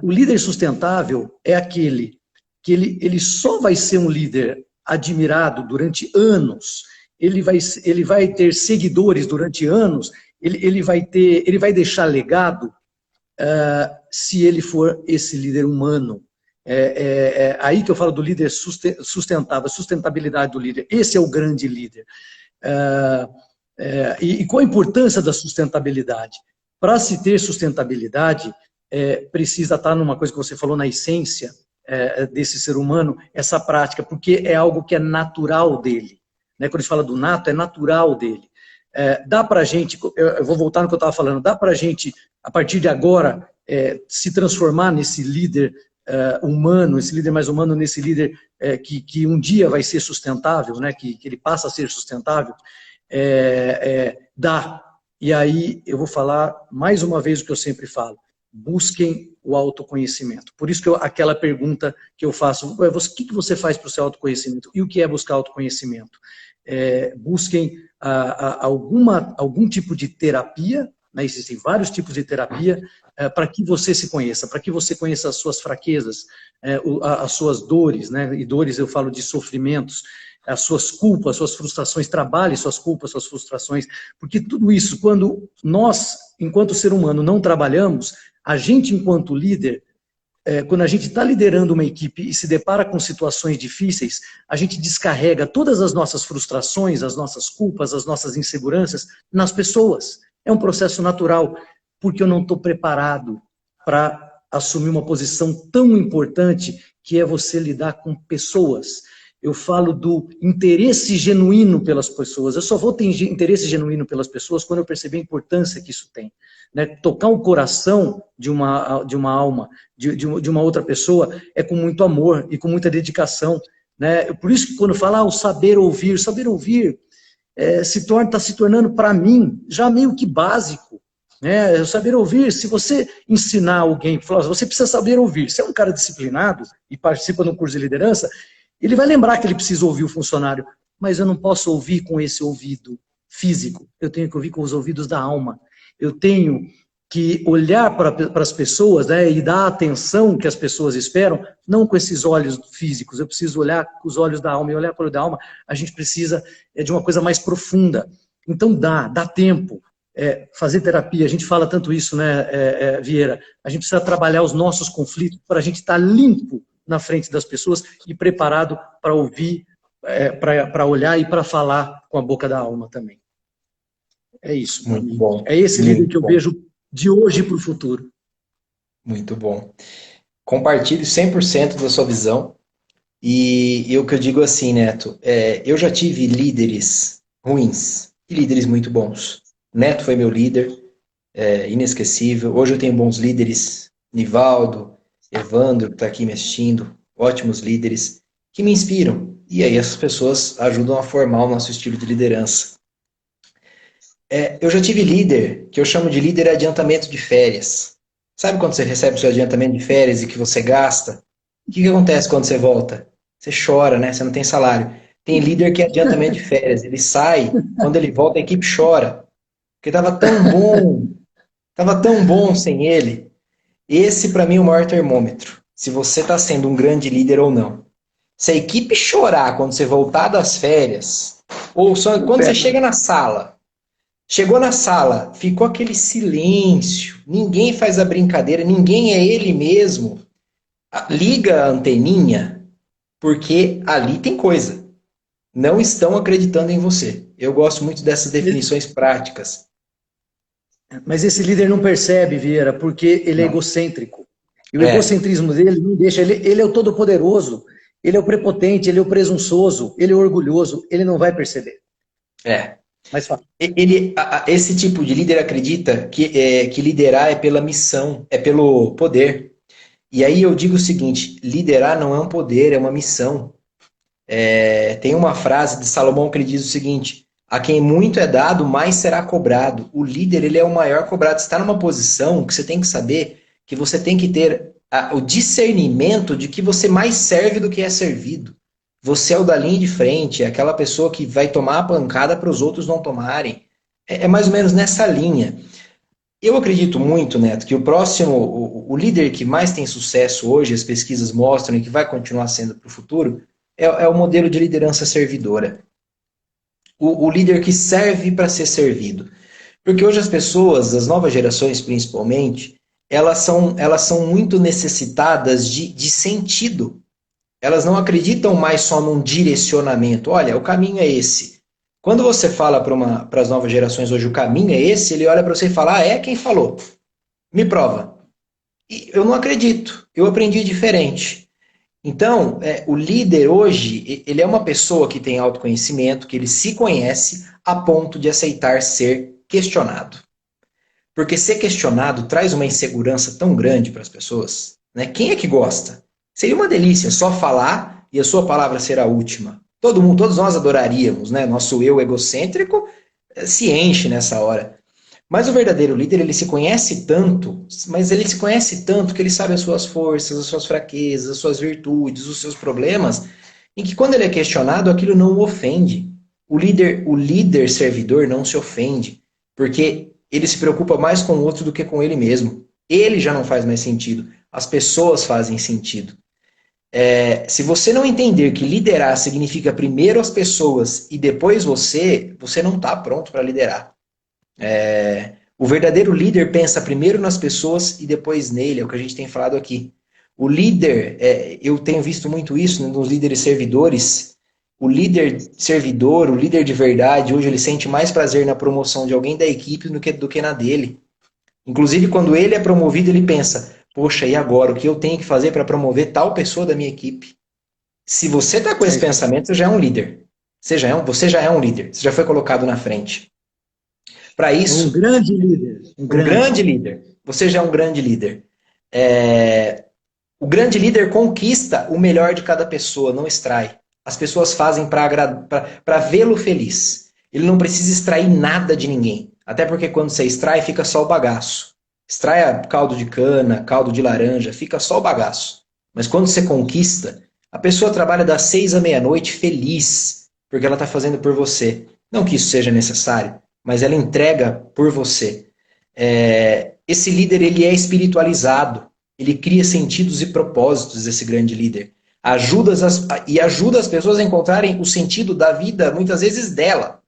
O líder sustentável é aquele que ele só vai ser um líder admirado durante anos, ele vai ter seguidores durante anos, ele vai deixar legado se ele for esse líder humano. Aí que eu falo do líder sustentável, sustentabilidade do líder. Esse é o grande líder. E qual a importância da sustentabilidade? Para se ter sustentabilidade, precisa estar numa coisa que você falou, na essência desse ser humano, essa prática, porque é algo que é natural dele. Né? Quando a gente fala do nato, é natural dele. Dá para a gente, eu vou voltar no que eu estava falando, dá para a gente, a partir de agora, se transformar nesse líder humano, esse líder mais humano, nesse líder que um dia vai ser sustentável, né? que ele passa a ser sustentável, dá. E aí eu vou falar mais uma vez o que eu sempre falo, busquem o autoconhecimento. Por isso que aquela pergunta que eu faço, o que você faz para o seu autoconhecimento? E o que é buscar autoconhecimento? Busquem algum tipo de terapia, né? Existem vários tipos de terapia, para que você se conheça, para que você conheça as suas fraquezas, as suas dores, né? E dores eu falo de sofrimentos, as suas culpas, as suas frustrações, trabalhe suas culpas, suas frustrações, porque tudo isso, quando nós, enquanto ser humano, não trabalhamos, a gente, enquanto líder, quando a gente está liderando uma equipe e se depara com situações difíceis, a gente descarrega todas as nossas frustrações, as nossas culpas, as nossas inseguranças nas pessoas. É um processo natural, porque eu não estou preparado para assumir uma posição tão importante que é você lidar com pessoas. Eu falo do interesse genuíno pelas pessoas. Eu só vou ter interesse genuíno pelas pessoas quando eu perceber a importância que isso tem. Né? Tocar o coração de uma alma, de uma outra pessoa, é com muito amor e com muita dedicação. Né? Por isso que quando fala o saber ouvir está se tornando, para mim, já meio que básico. Né? O saber ouvir, se você ensinar alguém, falar, você precisa saber ouvir. Se é um cara disciplinado e participa de um curso de liderança, ele vai lembrar que ele precisa ouvir o funcionário, mas eu não posso ouvir com esse ouvido físico, eu tenho que ouvir com os ouvidos da alma. Eu tenho que olhar para as pessoas, né, e dar a atenção que as pessoas esperam, não com esses olhos físicos, eu preciso olhar com os olhos da alma, e olhar para o olho da alma, a gente precisa de uma coisa mais profunda. Então dá tempo. Fazer terapia, a gente fala tanto isso, né, Vieira, a gente precisa trabalhar os nossos conflitos para a gente estar limpo na frente das pessoas e preparado para ouvir, para olhar e para falar com a boca da alma também. É isso. Muito bom. É esse líder que eu vejo de hoje para o futuro. Muito bom. Compartilho 100% da sua visão. E o que eu digo assim, Neto, eu já tive líderes ruins e líderes muito bons. Neto foi meu líder, inesquecível. Hoje eu tenho bons líderes, Nivaldo, Evandro, que está aqui me assistindo, ótimos líderes, que me inspiram. E aí essas pessoas ajudam a formar o nosso estilo de liderança. Eu já tive líder, que eu chamo de líder adiantamento de férias. Sabe quando você recebe o seu adiantamento de férias e que você gasta? O que acontece quando você volta? Você chora, né? Você não tem salário. Tem líder que é adiantamento de férias. Ele sai, quando ele volta a equipe chora. Porque estava tão bom sem ele. Esse, para mim, é o maior termômetro. se você está sendo um grande líder ou não. Se a equipe chorar quando você voltar das férias, ou só quando você chega na sala, chegou na sala, ficou aquele silêncio, ninguém faz a brincadeira, ninguém é ele mesmo, liga a anteninha, porque ali tem coisa. Não estão acreditando em você. Eu gosto muito dessas definições práticas. Mas esse líder não percebe, Vieira, porque ele é Não. egocêntrico. E o egocentrismo dele não deixa. Ele é o todo-poderoso, ele é o prepotente, ele é o presunçoso, ele é o orgulhoso, ele não vai perceber. Mas fala. Esse tipo de líder acredita que liderar é pela missão, é pelo poder. E aí eu digo o seguinte: liderar não é um poder, é uma missão. Tem uma frase de Salomão que ele diz o seguinte: a quem muito é dado, mais será cobrado. O líder, ele é o maior cobrado. Você está numa posição que você tem que saber que você tem que ter o discernimento de que você mais serve do que é servido. Você é o da linha de frente, é aquela pessoa que vai tomar a pancada para os outros não tomarem. É mais ou menos nessa linha. Eu acredito muito, Neto, que o líder que mais tem sucesso hoje, as pesquisas mostram e que vai continuar sendo para o futuro, é o modelo de liderança servidora. O líder que serve para ser servido. Porque hoje as pessoas, as novas gerações principalmente, elas são muito necessitadas de sentido. Elas não acreditam mais só num direcionamento. Olha, o caminho é esse. Quando você fala para as novas gerações hoje, o caminho é esse, ele olha para você e fala, é quem falou? Me prova. E eu não acredito. Eu aprendi diferente. Então, o líder hoje, ele é uma pessoa que tem autoconhecimento, que ele se conhece a ponto de aceitar ser questionado. Porque ser questionado traz uma insegurança tão grande para as pessoas. Né? Quem é que gosta? Seria uma delícia só falar e a sua palavra ser a última. Todos nós adoraríamos, né? Nosso eu egocêntrico se enche nessa hora. Mas o verdadeiro líder, ele se conhece tanto, mas ele se conhece tanto que ele sabe as suas forças, as suas fraquezas, as suas virtudes, os seus problemas, em que quando ele é questionado, aquilo não o ofende. O líder servidor não se ofende, porque ele se preocupa mais com o outro do que com ele mesmo. Ele já não faz mais sentido. As pessoas fazem sentido. Se você não entender que liderar significa primeiro as pessoas e depois você não está pronto para liderar. O verdadeiro líder pensa primeiro nas pessoas e depois nele, é o que a gente tem falado aqui. O líder, eu tenho visto muito isso nos líderes servidores. O líder servidor, o líder de verdade, hoje ele sente mais prazer na promoção de alguém da equipe do que na dele. Inclusive, quando ele é promovido, ele pensa, poxa, e agora? O que eu tenho que fazer para promover tal pessoa da minha equipe? Se você está com esse pensamento, você já é um líder. Você já é um líder. Você já foi colocado na frente. Para isso... Um grande líder. Um grande líder. Você já é um grande líder. O grande líder conquista o melhor de cada pessoa, não extrai. As pessoas fazem para vê-lo feliz. Ele não precisa extrair nada de ninguém. Até porque quando você extrai, fica só o bagaço. Extrai caldo de cana, caldo de laranja, fica só o bagaço. Mas quando você conquista, a pessoa trabalha das 6 à meia-noite feliz, porque ela está fazendo por você. Não que isso seja necessário, mas ela entrega por você. Esse líder, ele é espiritualizado. Ele cria sentidos e propósitos, esse grande líder. Ajuda as pessoas a encontrarem o sentido da vida, muitas vezes, dela.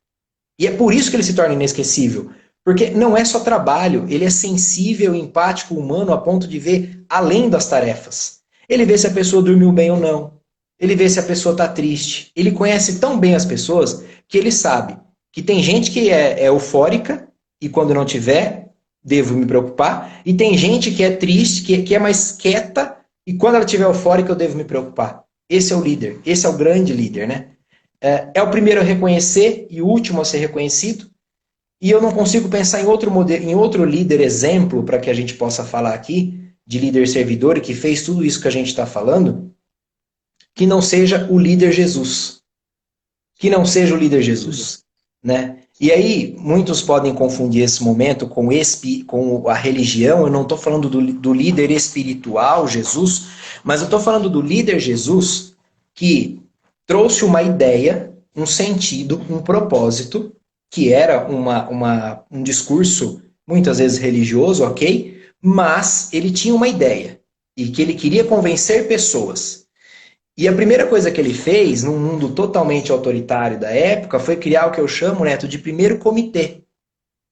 E é por isso que ele se torna inesquecível. Porque não é só trabalho, ele é sensível, empático, humano, a ponto de ver além das tarefas. Ele vê se a pessoa dormiu bem ou não. Ele vê se a pessoa está triste. Ele conhece tão bem as pessoas que ele sabe que tem gente que é eufórica e quando não tiver, devo me preocupar. E tem gente que é triste, que é mais quieta e quando ela estiver eufórica eu devo me preocupar. Esse é o líder, esse é o grande líder, né? É o primeiro a reconhecer e o último a ser reconhecido. E eu não consigo pensar em outro líder exemplo para que a gente possa falar aqui, de líder servidor, que fez tudo isso que a gente está falando, que não seja o líder Jesus. Que não seja o líder Jesus. Né? E aí, muitos podem confundir esse momento com a religião. Eu não estou falando do líder espiritual, Jesus, mas eu estou falando do líder Jesus que trouxe uma ideia, um sentido, um propósito, que era um discurso muitas vezes religioso, ok? Mas ele tinha uma ideia. e que ele queria convencer pessoas. E a primeira coisa que ele fez, num mundo totalmente autoritário da época, foi criar o que eu chamo, Neto, de primeiro comitê.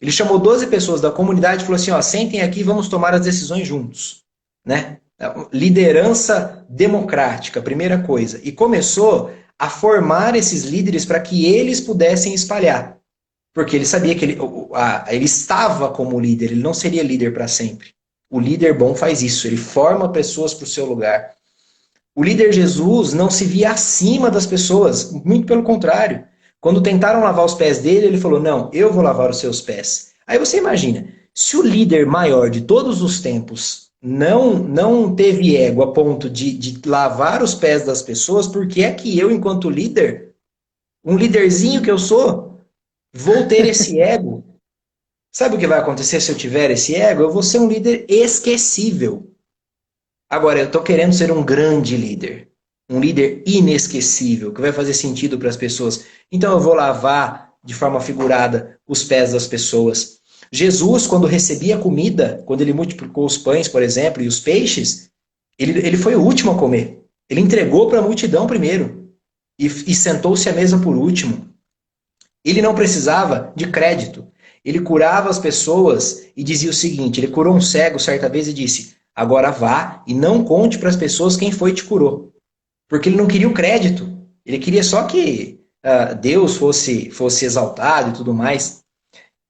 Ele chamou 12 pessoas da comunidade e falou assim, ó, sentem aqui e vamos tomar as decisões juntos. Né? Liderança democrática, primeira coisa. E começou a formar esses líderes para que eles pudessem espalhar. Porque ele sabia que ele estava como líder, ele não seria líder para sempre. O líder bom faz isso, ele forma pessoas para o seu lugar. O líder Jesus não se via acima das pessoas, muito pelo contrário. Quando tentaram lavar os pés dele, ele falou, não, eu vou lavar os seus pés. Aí você imagina, se o líder maior de todos os tempos não teve ego a ponto de lavar os pés das pessoas, por que é que eu, enquanto líder, um líderzinho que eu sou, vou ter esse ego? Sabe o que vai acontecer se eu tiver esse ego? Eu vou ser um líder esquecível. Agora, eu estou querendo ser um grande líder. Um líder inesquecível, que vai fazer sentido para as pessoas. Então eu vou lavar, de forma figurada, os pés das pessoas. Jesus, quando recebia comida, quando ele multiplicou os pães, por exemplo, e os peixes, ele foi o último a comer. Ele entregou para a multidão primeiro. E sentou-se à mesa por último. Ele não precisava de crédito. Ele curava as pessoas e dizia o seguinte, ele curou um cego certa vez e disse, agora vá e não conte para as pessoas quem foi e te curou. Porque ele não queria o crédito. Ele queria só que Deus fosse exaltado e tudo mais.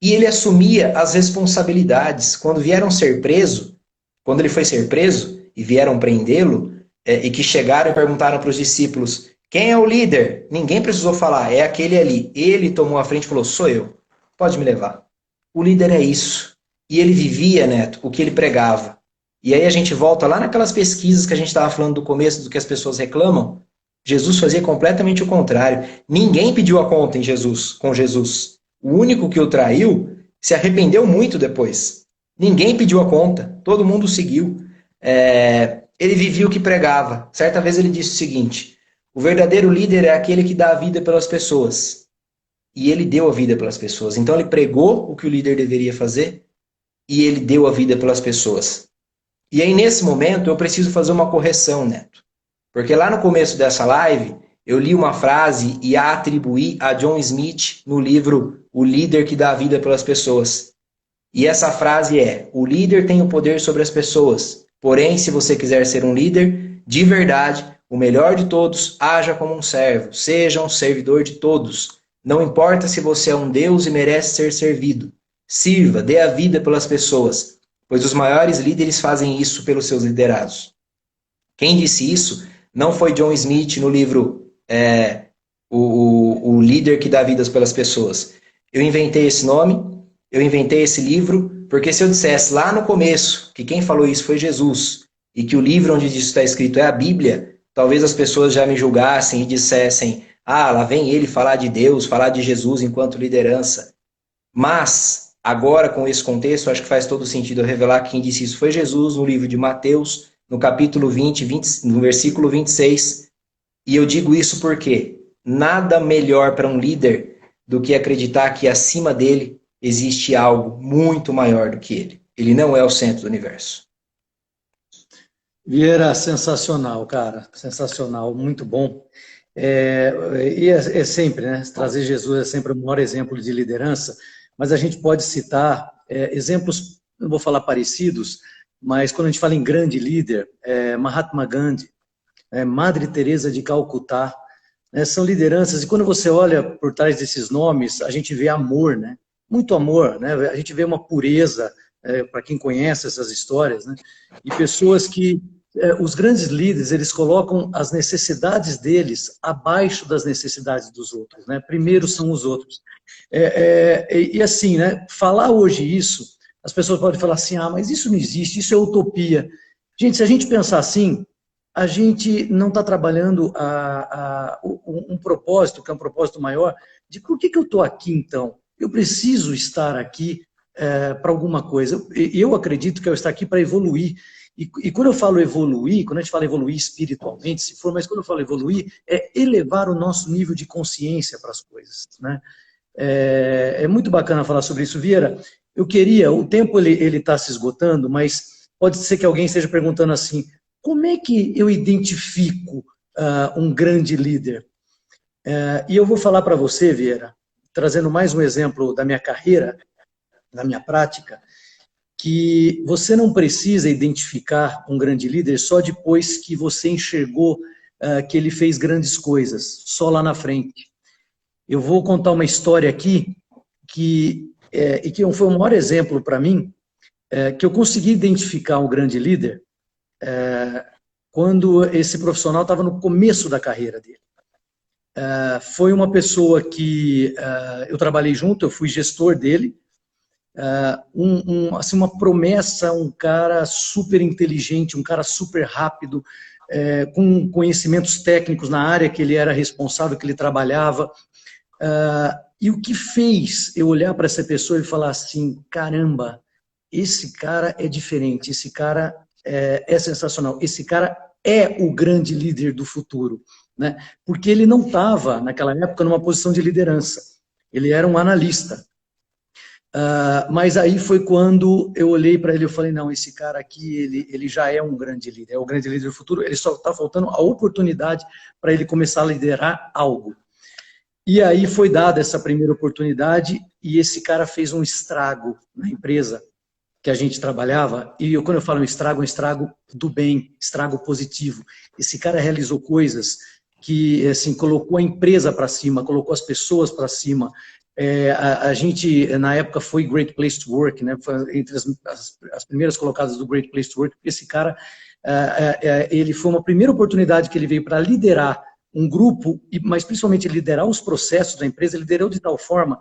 E ele assumia as responsabilidades. Quando vieram ser preso, quando ele foi ser preso e vieram prendê-lo, e que chegaram e perguntaram para os discípulos, quem é o líder? Ninguém precisou falar, é aquele ali. Ele tomou a frente e falou, sou eu. Pode me levar. O líder é isso. E ele vivia, Neto, o que ele pregava. E aí a gente volta lá naquelas pesquisas que a gente estava falando do começo, do que as pessoas reclamam. Jesus fazia completamente o contrário. Ninguém pediu a conta com Jesus. O único que o traiu se arrependeu muito depois. Ninguém pediu a conta. Todo mundo seguiu. Ele vivia o que pregava. Certa vez ele disse o seguinte, o verdadeiro líder é aquele que dá a vida pelas pessoas. E ele deu a vida pelas pessoas. Então ele pregou o que o líder deveria fazer e ele deu a vida pelas pessoas. E aí, nesse momento, eu preciso fazer uma correção, Neto. Porque lá no começo dessa live, eu li uma frase e a atribuí a John Smith no livro O Líder que dá a Vida pelas Pessoas. E essa frase é, o líder tem o poder sobre as pessoas. Porém, se você quiser ser um líder, de verdade, o melhor de todos, haja como um servo. Seja um servidor de todos. Não importa se você é um Deus e merece ser servido. Sirva, dê a vida pelas pessoas. Pois os maiores líderes fazem isso pelos seus liderados. Quem disse isso não foi John Smith no livro o Líder que dá vidas pelas pessoas. Eu inventei esse nome, eu inventei esse livro, porque se eu dissesse lá no começo que quem falou isso foi Jesus, e que o livro onde isso está escrito é a Bíblia, talvez as pessoas já me julgassem e dissessem, lá vem ele falar de Deus, falar de Jesus enquanto liderança. Mas agora, com esse contexto, acho que faz todo sentido eu revelar que quem disse isso foi Jesus, no livro de Mateus, no capítulo 20, no versículo 26. E eu digo isso porque nada melhor para um líder do que acreditar que acima dele existe algo muito maior do que ele. Ele não é o centro do universo. Vieira, sensacional, cara. Sensacional, muito bom. E é sempre, né? Trazer Jesus é sempre o maior exemplo de liderança. Mas a gente pode citar exemplos, não vou falar parecidos, mas quando a gente fala em grande líder, Mahatma Gandhi, Madre Teresa de Calcutá, são lideranças, e quando você olha por trás desses nomes, a gente vê amor, né? Muito amor, né? A gente vê uma pureza, para quem conhece essas histórias, né? E pessoas que, os grandes líderes, eles colocam as necessidades deles abaixo das necessidades dos outros, né? Primeiro são os outros. E assim, né? Falar hoje isso, as pessoas podem falar assim, mas isso não existe, isso é utopia. Gente, se a gente pensar assim, a gente não está trabalhando um propósito, que é um propósito maior, de por que eu estou aqui então? Eu preciso estar aqui para alguma coisa. Eu acredito que eu estou aqui para evoluir. E quando eu falo evoluir, quando a gente fala evoluir espiritualmente, se for, mas quando eu falo evoluir, é elevar o nosso nível de consciência para as coisas, né? É muito bacana falar sobre isso. Vieira, eu queria, o tempo ele está se esgotando, mas pode ser que alguém esteja perguntando assim, como é que eu identifico um grande líder? E eu vou falar para você, Vieira, trazendo mais um exemplo da minha carreira, da minha prática, que você não precisa identificar um grande líder só depois que você enxergou que ele fez grandes coisas, só lá na frente. Eu vou contar uma história aqui e que foi o maior exemplo para mim, que eu consegui identificar um grande líder quando esse profissional estava no começo da carreira dele. Foi uma pessoa que eu trabalhei junto, eu fui gestor dele, assim, uma promessa, um cara super inteligente, um cara super rápido, com conhecimentos técnicos na área que ele era responsável, que ele trabalhava. E o que fez eu olhar para essa pessoa e falar assim, caramba, esse cara é diferente, esse cara é sensacional, esse cara é o grande líder do futuro, né? Porque ele não estava, naquela época, numa posição de liderança, ele era um analista. Mas aí foi quando eu olhei para ele e falei, não, esse cara aqui, ele já é um grande líder, é o grande líder do futuro, ele só está faltando a oportunidade para ele começar a liderar algo. E aí foi dada essa primeira oportunidade e esse cara fez um estrago na empresa que a gente trabalhava, e quando eu falo um estrago do bem, estrago positivo. Esse cara realizou coisas que, assim, colocou a empresa para cima, colocou as pessoas para cima. A gente, na época, foi Great Place to Work, né? Foi entre as primeiras colocadas do Great Place to Work. Esse cara, ele foi uma primeira oportunidade que ele veio para liderar um grupo, mas principalmente liderar os processos da empresa, ele liderou de tal forma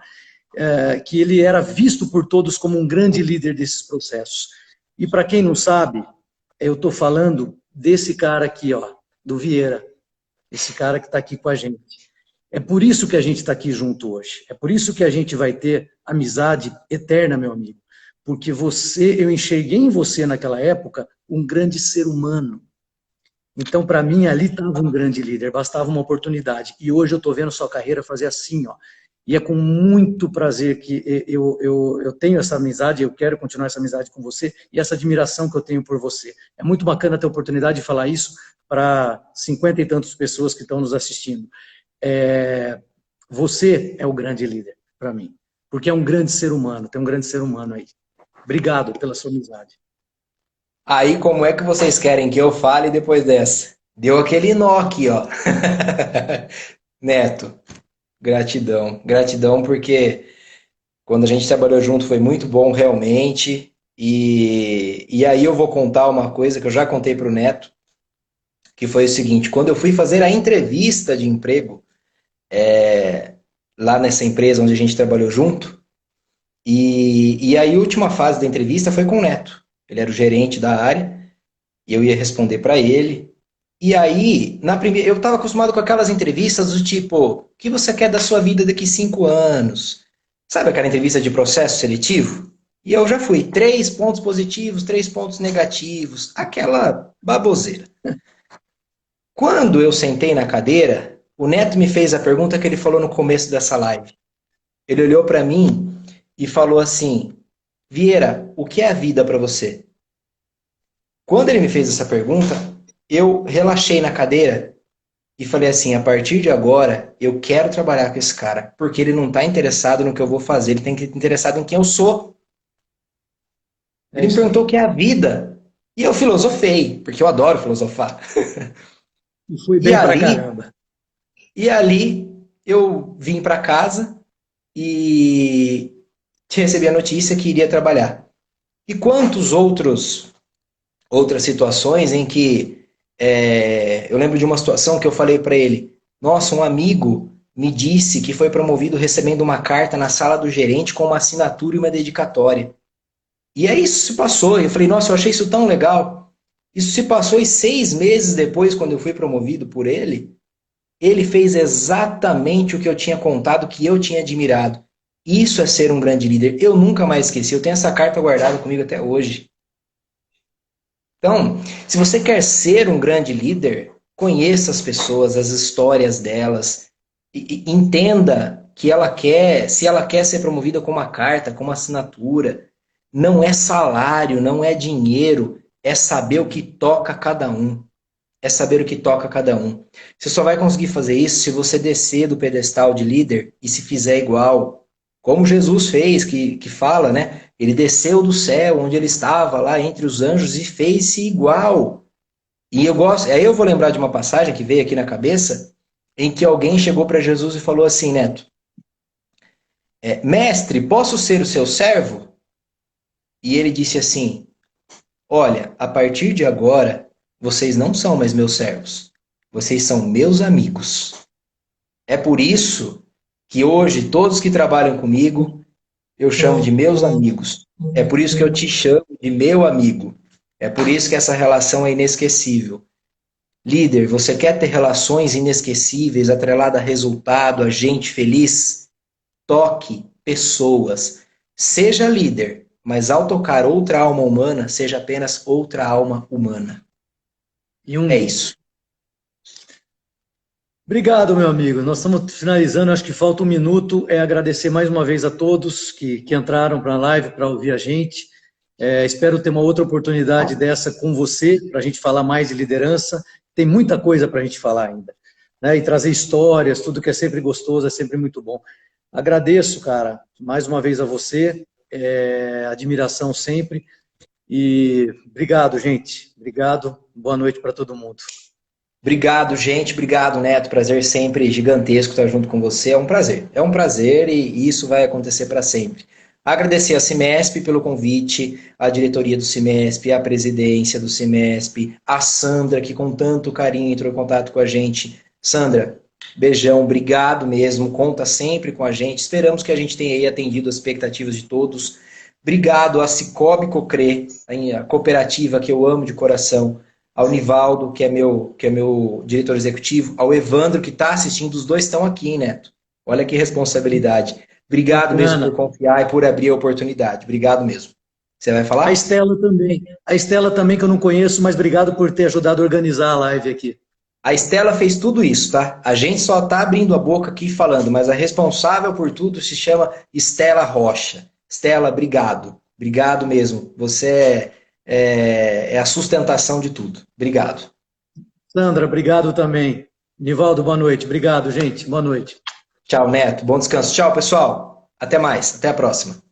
que ele era visto por todos como um grande líder desses processos. E para quem não sabe, eu estou falando desse cara aqui, ó, do Vieira, esse cara que está aqui com a gente. É por isso que a gente está aqui junto hoje. É por isso que a gente vai ter amizade eterna, meu amigo. Porque eu enxerguei em você naquela época um grande ser humano. Então, para mim, ali estava um grande líder, bastava uma oportunidade. E hoje eu estou vendo sua carreira fazer assim, ó. E é com muito prazer que eu tenho essa amizade, eu quero continuar essa amizade com você e essa admiração que eu tenho por você. É muito bacana ter a oportunidade de falar isso para 50 e tantas pessoas que estão nos assistindo. Você é o grande líder para mim, porque é um grande ser humano, tem um grande ser humano aí. Obrigado pela sua amizade. Aí, como é que vocês querem que eu fale depois dessa? Deu aquele nó aqui, ó. Neto, gratidão. Gratidão porque quando a gente trabalhou junto foi muito bom, realmente. E aí eu vou contar uma coisa que eu já contei para o Neto, que foi o seguinte, quando eu fui fazer a entrevista de emprego, lá nessa empresa onde a gente trabalhou junto, e aí a última fase da entrevista foi com o Neto. Ele era o gerente da área, e eu ia responder para ele. E aí, eu estava acostumado com aquelas entrevistas do tipo, o que você quer da sua vida daqui 5 anos? Sabe aquela entrevista de processo seletivo? E eu já fui, 3 pontos positivos, 3 pontos negativos, aquela baboseira. Quando eu sentei na cadeira, o Neto me fez a pergunta que ele falou no começo dessa live. Ele olhou para mim e falou assim, Vieira, o que é a vida para você? Quando ele me fez essa pergunta, eu relaxei na cadeira e falei assim, a partir de agora, eu quero trabalhar com esse cara, porque ele não está interessado no que eu vou fazer, ele tem que estar interessado em quem eu sou. Ele me perguntou o que é a vida. E eu filosofei, porque eu adoro filosofar. E fui bem pra caramba. E ali eu vim para casa e recebi a notícia que iria trabalhar. E outras situações em que eu lembro de uma situação que eu falei para ele, nossa, um amigo me disse que foi promovido recebendo uma carta na sala do gerente com uma assinatura e uma dedicatória. E aí isso se passou, eu falei, nossa, eu achei isso tão legal. Isso se passou e 6 meses depois, quando eu fui promovido por ele, ele fez exatamente o que eu tinha contado, que eu tinha admirado. Isso é ser um grande líder. Eu nunca mais esqueci, eu tenho essa carta guardada comigo até hoje. Então, se você quer ser um grande líder, conheça as pessoas, as histórias delas, e entenda que se ela quer ser promovida com uma carta, com uma assinatura, não é salário, não é dinheiro é saber o que toca cada um. É saber o que toca cada um. Você só vai conseguir fazer isso se você descer do pedestal de líder e se fizer igual. Como Jesus fez, que fala, né? Ele desceu do céu, onde ele estava, lá entre os anjos, e fez-se igual. E eu gosto, aí eu vou lembrar de uma passagem que veio aqui na cabeça, em que alguém chegou para Jesus e falou assim, Neto, mestre, posso ser o seu servo? E ele disse assim, olha, a partir de agora, vocês não são mais meus servos, vocês são meus amigos. É por isso que hoje todos que trabalham comigo, eu chamo de meus amigos. É por isso que eu te chamo de meu amigo. É por isso que essa relação é inesquecível. Líder, você quer ter relações inesquecíveis, atrelada a resultado, a gente feliz? Toque pessoas. Seja líder, mas ao tocar outra alma humana, seja apenas outra alma humana. É isso. Obrigado, meu amigo. Nós estamos finalizando, acho que falta um minuto. É agradecer mais uma vez a todos que entraram para a live para ouvir a gente. Espero ter uma outra oportunidade dessa com você, para a gente falar mais de liderança. Tem muita coisa para a gente falar ainda, né? E trazer histórias, tudo que é sempre gostoso, é sempre muito bom. Agradeço, cara, mais uma vez a você. Admiração sempre. E obrigado, gente. Obrigado. Boa noite para todo mundo. Obrigado, gente. Obrigado, Neto. Prazer sempre gigantesco estar junto com você. É um prazer. É um prazer e isso vai acontecer para sempre. Agradecer a Cimesp pelo convite, a diretoria do Cimesp, a presidência do Cimesp, a Sandra, que com tanto carinho entrou em contato com a gente. Sandra, beijão, obrigado mesmo. Conta sempre com a gente. Esperamos que a gente tenha aí atendido as expectativas de todos. Obrigado a Cicobi Cocre, a cooperativa que eu amo de coração, ao Nivaldo, que é meu diretor executivo, ao Evandro, que está assistindo, os dois estão aqui, Neto. Olha que responsabilidade. Obrigado mesmo por confiar e por abrir a oportunidade. Obrigado mesmo. Você vai falar? A Estela também. A Estela também, que eu não conheço, mas obrigado por ter ajudado a organizar a live aqui. A Estela fez tudo isso, tá? A gente só está abrindo a boca aqui falando, mas a responsável por tudo se chama Estela Rocha. Estela, obrigado. Obrigado mesmo. Você é a sustentação de tudo. Obrigado. Sandra, obrigado também. Nivaldo, boa noite. Obrigado, gente. Boa noite. Tchau, Neto. Bom descanso. Tchau, pessoal. Até mais. Até a próxima.